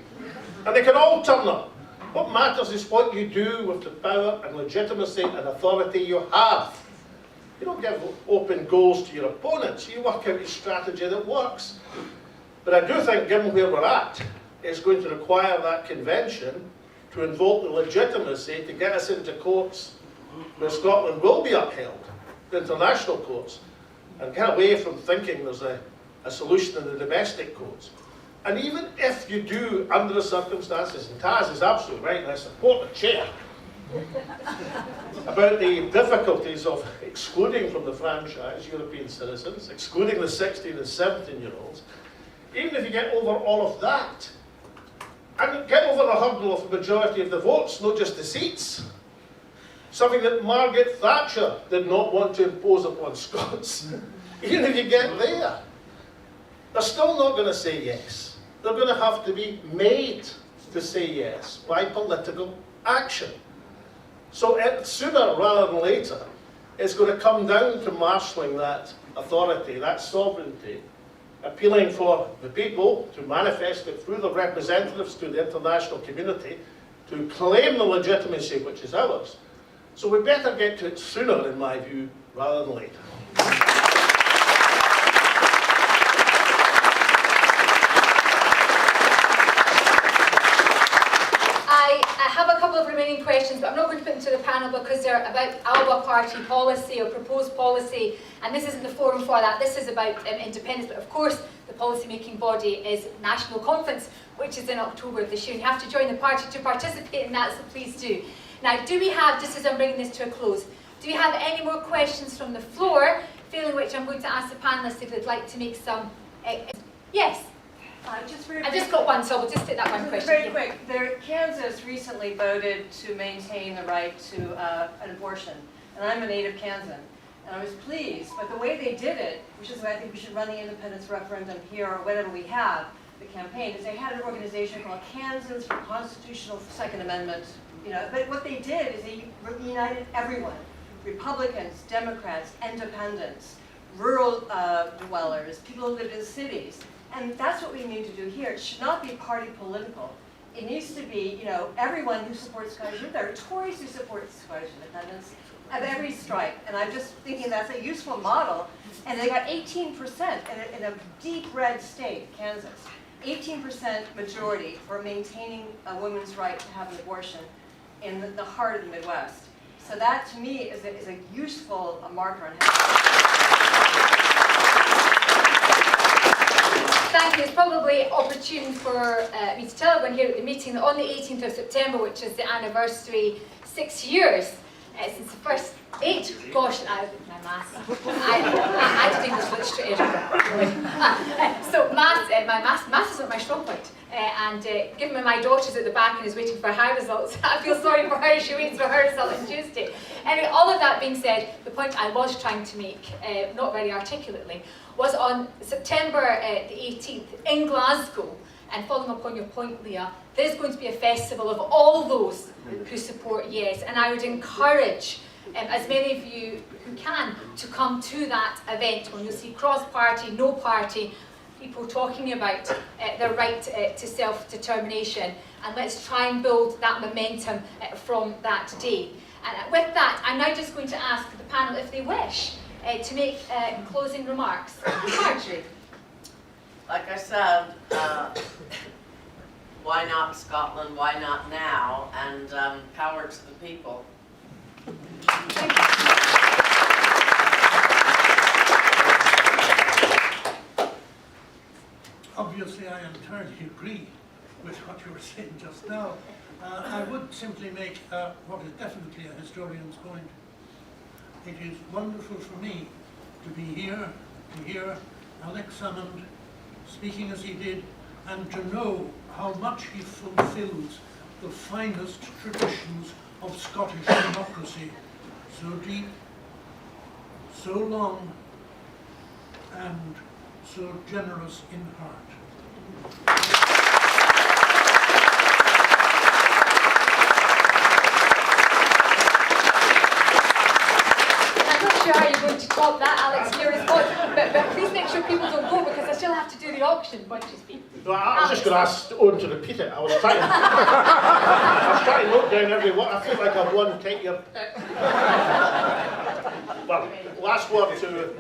And they can all turn up. What matters is what you do with the power and legitimacy and authority you have. You don't give open goals to your opponents. You work out a strategy that works. But I do think, given where we're at, it's going to require that convention to invoke the legitimacy to get us into courts where Scotland will be upheld, the international courts, and get away from thinking there's a solution in the domestic courts. And even if you do, under the circumstances, and Taz is absolutely right, and I support the chair, about the difficulties of excluding from the franchise European citizens, excluding the 16 and 17-year-olds, even if you get over all of that, and get over the hurdle of the majority of the votes, not just the seats, something that Margaret Thatcher did not want to impose upon Scots, even if you get there, they're still not going to say yes. They're going to have to be made to say yes by political action. So sooner rather than later, it's going to come down to marshalling that authority, that sovereignty, appealing for the people to manifest it through the representatives to the international community, to claim the legitimacy which is ours. So we better get to it sooner, in my view, rather than later. I have a couple of remaining questions, but I'm not going to put them to the panel because they're about Alba party policy or proposed policy, and this isn't the forum for that. This is about independence, but of course the policy-making body is National Conference, which is in October of this year, and you have to join the party to participate in that, so please do. Now, do we have, just as I'm bringing this to a close, do we have any more questions from the floor, failing which I'm going to ask the panellists if they'd like to make some... Yes? I just got one, so we'll just take that one question. Very quick. Kansas recently voted to maintain the right to an abortion, and I'm a native Kansan. and I was pleased, but the way they did it, which is why I think we should run the independence referendum here or whatever we have, the campaign, is they had an organization called Kansans for Constitutional Second Amendment, you know, but what they did is they united everyone, Republicans, Democrats, independents, rural dwellers, people who lived in cities, and that's what we need to do here. It should not be party political. It needs to be, you know, everyone who supports Scottish independence. There are Tories who support Scottish independence of every stripe, and I'm just thinking that's a useful model. And they got 18% in a deep red state, Kansas. 18% majority for maintaining a woman's right to have an abortion in the heart of the Midwest. So that, to me, is a useful marker on Thank you. It's probably opportune for me to tell everyone here at the meeting that on the 18th of September, which is the anniversary, 6 years since the first 8, gosh, my maths. I did English literature at Edinburgh. So maths is not my strong point. And given my daughter's at the back and is waiting for her results, I feel sorry for her. She waits for her result on Tuesday. Anyway, all of that being said, the point I was trying to make, not very articulately, was on September the 18th in Glasgow, and following up on your point, Leah, there's going to be a festival of all those who support yes, and I would encourage as many of you who can to come to that event when you'll see cross-party, no party, people talking about their right to self-determination, and let's try and build that momentum from that day. And with that, I'm now just going to ask the panel if they wish to make closing remarks. Marjorie. Like I said, why not Scotland, why not now, and power to the people. Thank you. Obviously, I entirely agree with what you were saying just now. I would simply make what is definitely a historian's point. It is wonderful for me to be here, to hear Alex Salmond speaking as he did, and to know how much he fulfills the finest traditions of Scottish democracy. So deep, so long, and so generous in heart. How you're going to top that, Alex, your response, but please make sure people don't go because I still have to do the auction once you speak. No, I was just going to ask Owen to repeat it. I was trying to note down every word. I feel like I've won Take Your Pick. Well, last word to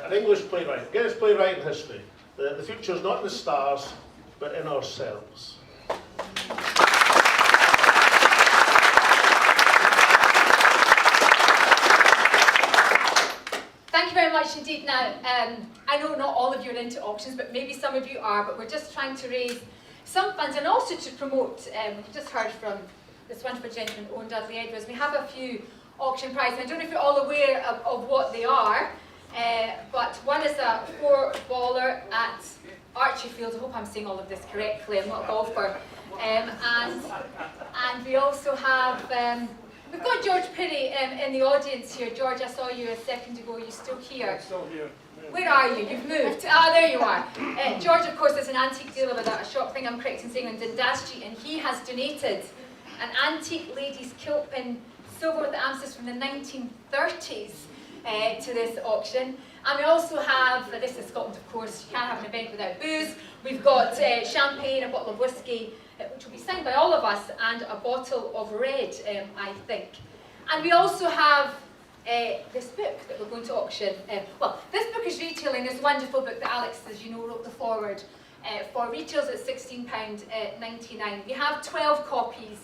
an English playwright, greatest playwright in history. The future's not in the stars, but in ourselves. Thank you very much indeed. Now, I know not all of you are into auctions, but maybe some of you are, but we're just trying to raise some funds and also to promote, we've just heard from this wonderful gentleman, Owen Dudley Edwards. We have a few auction prizes. I don't know if you're all aware of what they are, but one is a 4-baller at Archie Field. I hope I'm saying all of this correctly. I'm not a golfer. And we also have... we've got George Pirrie in the audience here. George, I saw you a second ago. Are you still here? I'm still here. Where are you? You've moved. Ah, there you are. George, of course, is an antique dealer with a shop, thing I'm correct in saying, on Dundas Street, and he has donated an antique ladies' kilt pin, silver with the amethyst from the 1930s to this auction. And we also have, this is Scotland, of course, you can't have an event without booze. We've got champagne, a bottle of whiskey, which will be signed by all of us, and a bottle of red, I think. And we also have this book that we're going to auction. Well, this book is retailing, this wonderful book that Alex, as you know, wrote the foreword for. Retails at £16.99. We have 12 copies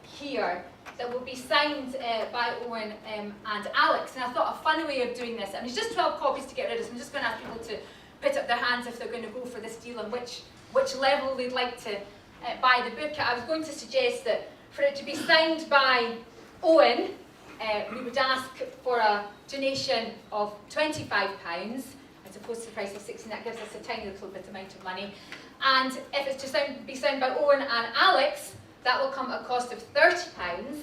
here that will be signed by Owen and Alex. And I thought a funny way of doing this, and it's just 12 copies to get rid of, so I'm just going to ask people to put up their hands if they're going to go for this deal and which level they'd like to buy the book. I was going to suggest that for it to be signed by Owen, we would ask for a donation of £25 as opposed to the price of £16. That gives us a tiny little bit amount of money. And if it's to be signed by Owen and Alex, that will come at a cost of £30.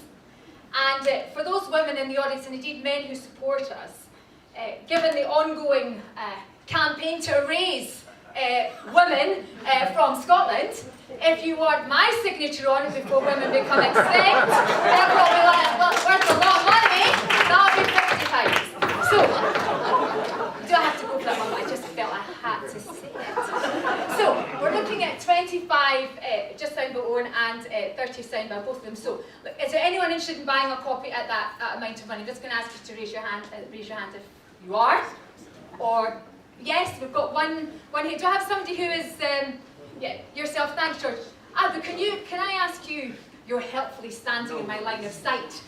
And for those women in the audience, and indeed men who support us, given the ongoing campaign to erase women from Scotland, if you want my signature on it before women become extinct, they're probably like, well, worth a lot of money, that'll be £50. So, do I have to go for that one? I just felt I had to say it. So, we're looking at 25 just signed by Owen and 30 signed by both of them. So, look, is there anyone interested in buying a copy at that amount of money? I'm just going to ask you to raise your hand if you are. Or, yes, we've got one here. Do I have somebody who is, yeah, yourself? Thanks, George. Alba, can I ask you, you're helpfully standing in my line of sight.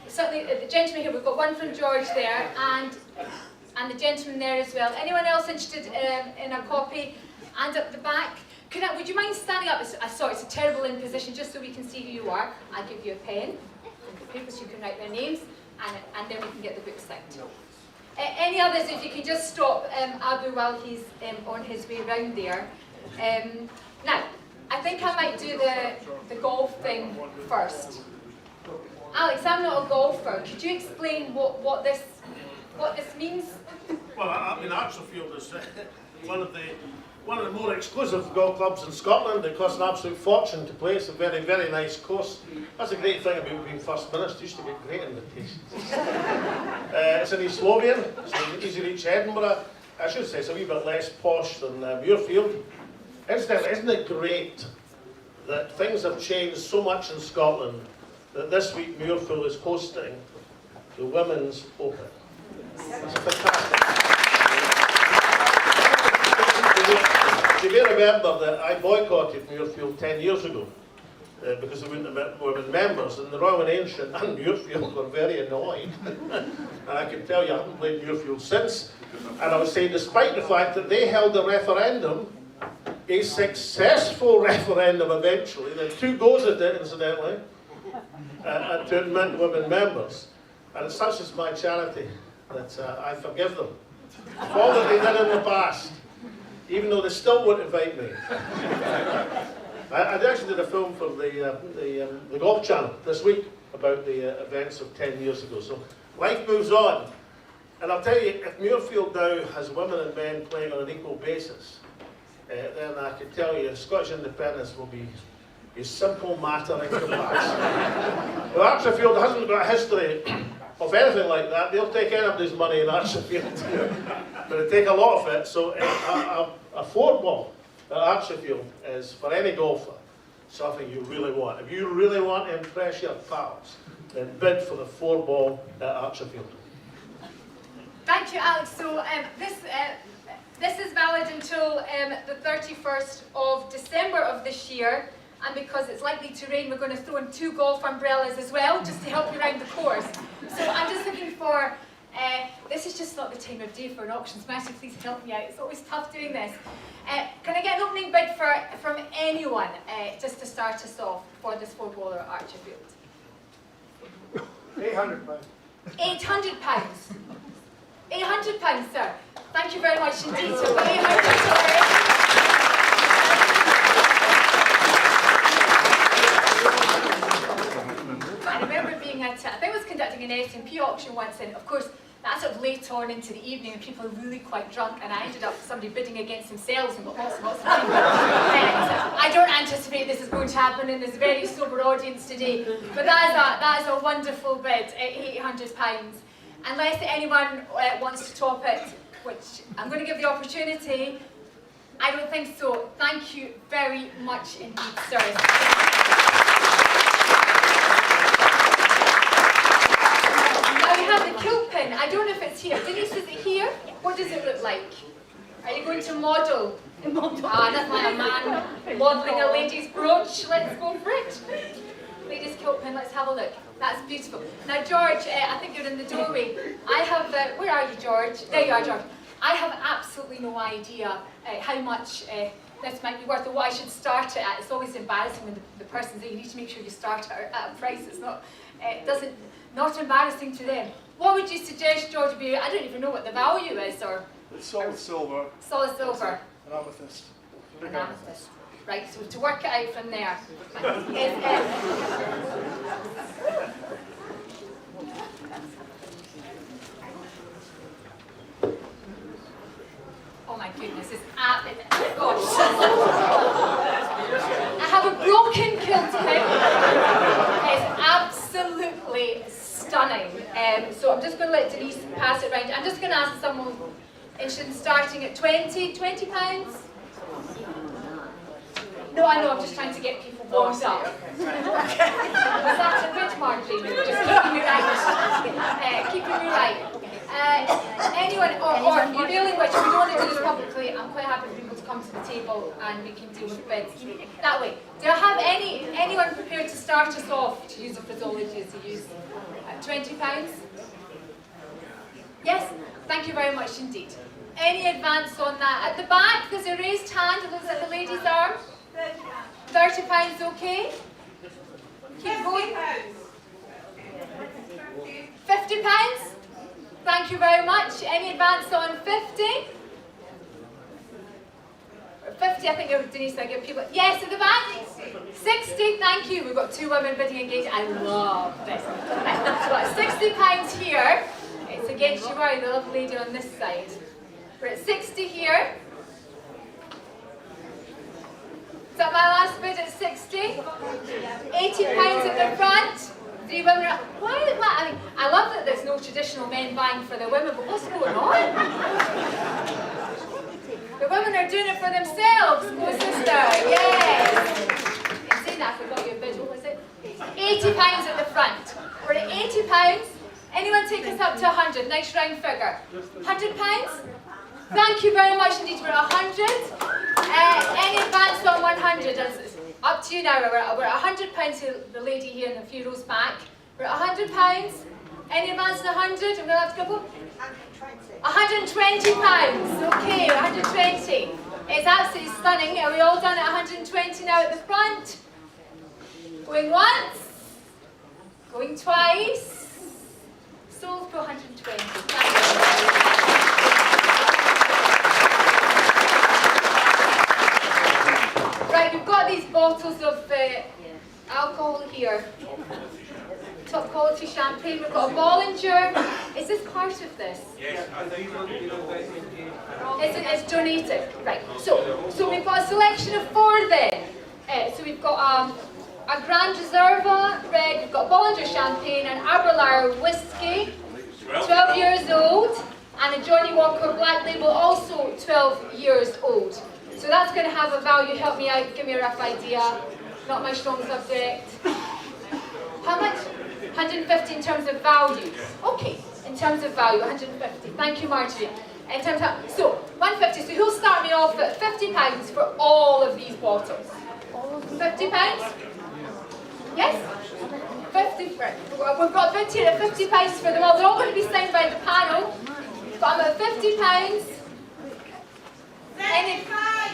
Certainly, the gentleman here, we've got one from George there, and the gentleman there as well. Anyone else interested in a copy? And at the back, would you mind standing up? Sorry, it's a terrible imposition, just so we can see who you are. I'll give you a pen and paper so you can write their names, and then we can get the book signed. Any others, if you can just stop Abu while he's on his way round there. Now, I think I might do the golf thing first. Alex, I'm not a golfer. Could you explain what this means? Well, I mean, Archerfield is one of the more exclusive golf clubs in Scotland. It costs an absolute fortune to play. It's a very, very nice course. That's a great thing about being First Minister. Used to get great invitations. It's in East Lothian. It's easy to reach Edinburgh. I should say it's a wee bit less posh than Muirfield. Incidentally, isn't it great that things have changed so much in Scotland that this week Muirfield is hosting the Women's Open? It's fantastic. You may remember that I boycotted Muirfield 10 years ago because they wouldn't have been members, and the Royal and Ancient and Muirfield were very annoyed. And I can tell you I haven't played Muirfield since. And I would say, despite the fact that they held a referendum, a successful referendum eventually, there were 2 goes at it incidentally, to admit women members. And such is my charity that I forgive them for all that they did in the past, even though they still won't invite me. I actually did a film for the Golf Channel this week about the events of 10 years ago. So life moves on. And I'll tell you, if Muirfield now has women and men playing on an equal basis, then I can tell you Scottish independence will be a simple matter in comparison. Well, Archerfield hasn't got a history of anything like that. They'll take anybody's money in Archerfield, but they take a lot of it. So a 4-ball at Archerfield is, for any golfer, something you really want. If you really want to impress your pals, then bid for the 4-ball at Archerfield. Thank you, Alex. So this is valid until the 31st of December of this year. And because it's likely to rain, we're going to throw in 2 golf umbrellas as well, just to help you around the course. So I'm just looking for, this is just not the time of day for an auction, so Marjorie, please help me out. It's always tough doing this. Can I get an opening bid from anyone, just to start us off, for this 4-baller at Archerfield? £800. £800. £800, sir. Thank you very much indeed. So £800. I remember being at, I think I was conducting an S&P auction once, and of course that sort of late on into the evening and people are really quite drunk, and I ended up somebody bidding against themselves and got lots and lots of money. I don't anticipate this is going to happen in this very sober audience today, but that is a wonderful bid at £800. Unless anyone wants to top it, which I'm going to give the opportunity. I don't think so. Thank you very much indeed, sirs. Now we have the kilt pin. I don't know if it's here. Denise, is it here? What does it look like? Are you going to model? Nothing like a man modelling a lady's brooch. Let's go for it. Ladies' kilt pin, let's have a look. That's beautiful. Now, George, I think you're in the doorway. I have, where are you, George? There you are, George. I have absolutely no idea how much this might be worth or what I should start it at. It's always embarrassing when the person's there. You need to make sure you start at a price that's not embarrassing to them. What would you suggest, George? I don't even know what the value is, or it's solid silver. Solid silver. An amethyst. An amethyst. Right, so to work it out from there is gosh. I have a broken kilt hip. It's absolutely stunning. So I'm just going to let Denise pass it around. I'm just going to ask someone interested in starting at £20 pounds. No, I know, I'm just trying to get people warmed up. Was that a bit, Marjorie? Just keeping me right. Keeping me right. Anyone, or revealing which, we don't want to do this publicly, I'm quite happy for people to come to the table and we can deal with bids that way. Do I have anyone prepared to start us off, to use a phraseology as you use, at £20? Yes? Thank you very much indeed. Any advance on that? At the back, there's a raised hand, it looks like the lady's arm. £30, okay? Keep going. £50? Thank you very much. Any advance on 50? 50, I think Denise, I give people. Yes, at the back? 60, thank you. We've got 2 women bidding engaged. I love this. So £60 here. It's against you, the lovely lady on this side. We're at 60 here. Is that my last bid at 60? £80 at the front. 3 women are, I love that there's no traditional men buying for the women, but what's going on? The women are doing it for themselves, my sister, yes. In saying that, I forgot your bid, what was it? £80 at the front. We're at £80. Anyone take us up to 100? Nice round figure. £100? Thank you very much indeed. We're at 100. Any advance on 100? It's up to you now. We're at £100 to the lady here in a few rows back. We're at £100. Any advance on 100? I'm going to have to go. £120. Okay, 120. It's absolutely stunning. Are we all done at 120 now at the front? Going once. Going twice. Sold for 120. Thank you. Right, we've got these bottles of alcohol here. Top quality champagne. We've got a Bollinger. Is this part of this? Yes. It's donated. Right. So we've got a selection of 4 then. So we've got a Grand Reserva red. We've got Bollinger champagne and Aberlour whiskey, 12 years old, and a Johnny Walker Black Label, also 12 years old. So that's going to have a value. Help me out, give me a rough idea. Not my strong subject. How much? 150 in terms of value. Okay, in terms of value, 150. Thank you, Marjorie. In terms of, so, 150. So who'll start me off at £50 for all of these bottles? £50? Yes? 50. Right. We've got bid here at £50 for them all. They're all going to be signed by the panel. But I'm at £50. Any?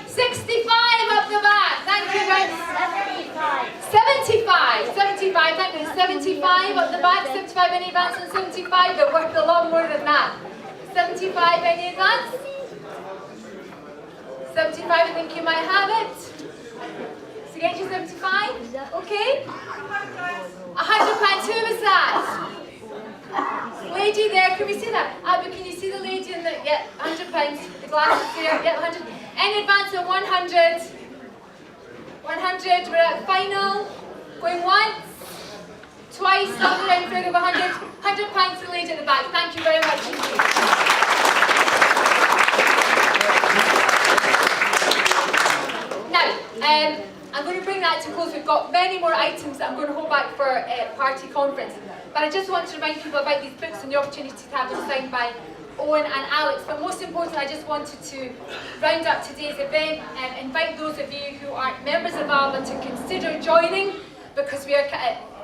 65 up the back. Thank you very much. 75. 75. Thank you. 75 up the back. 75. Any advance on 75? They're worth a lot more than that. 75. Any advance? 75. I think you might have it. So get you 75. Okay. £100. Who was that? Lady there, can we see that? Abby, can you see the lady in the, yeah, £100, the glasses there, yeah, 100. Any advance on 100? 100, we're at final. Going once, twice, another round figure of 100. £100 to the lady at the back. Thank you very much indeed. Now, I'm going to bring that to close. We've got many more items that I'm going to hold back for party conference. But I just want to remind people about these books and the opportunity to have them signed by Owen and Alex. But most importantly, I just wanted to round up today's event and invite those of you who aren't members of Alba to consider joining, because we are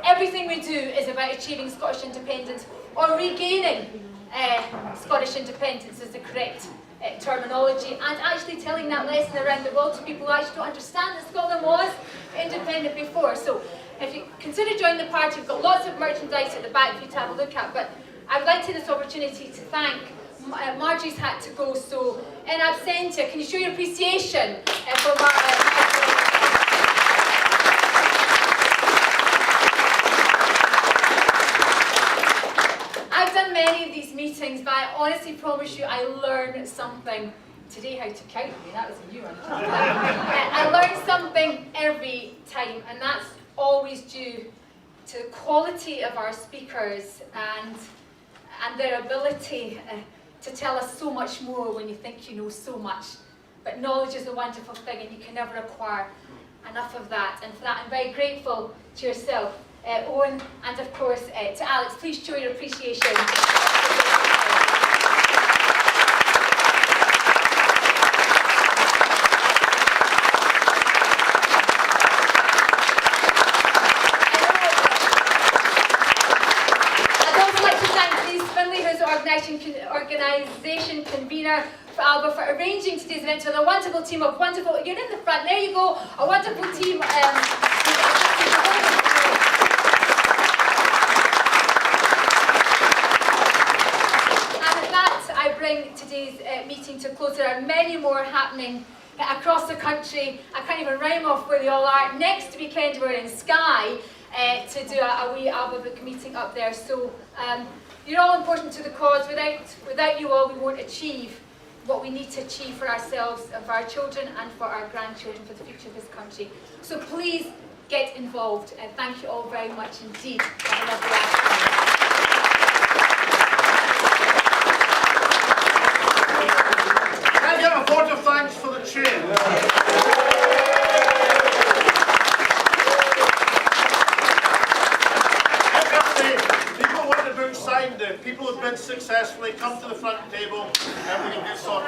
everything we do is about achieving Scottish independence or regaining Scottish independence is the correct terminology, and actually telling that lesson around the world to people who actually don't understand that Scotland was independent before. So if you consider joining the party, we've got lots of merchandise at the back for you to have a look at, but I would like to take this opportunity to thank Marjorie's had to go, so in absentia, can you show your appreciation for Marjorie? I've done many of these meetings, but I honestly promise you I learn something today how to count. I mean, that was a new one. I learn something every time, and that's always due to the quality of our speakers and their ability to tell us so much more when you think you know so much. But knowledge is a wonderful thing, and you can never acquire enough of that. And for that, I'm very grateful to yourself, Owen, and of course to Alex. Please show your appreciation. Organisation convener for Alba for arranging today's event with a wonderful team of wonderful, you're in the front, there you go, a wonderful team. And with that, I bring today's meeting to a close. There are many more happening across the country. I can't even rhyme off where they all are. Next weekend we're in Skye to do a wee Alba book meeting up there. So you're all important to the cause. Without you all, we won't achieve what we need to achieve for ourselves and for our children and for our grandchildren, for the future of this country. So please get involved, and thank you all very much indeed. Have a lovely afternoon. Can I get a vote of thanks for the chair? People want the book signed. People have been successfully come to the front table and we can get sorted.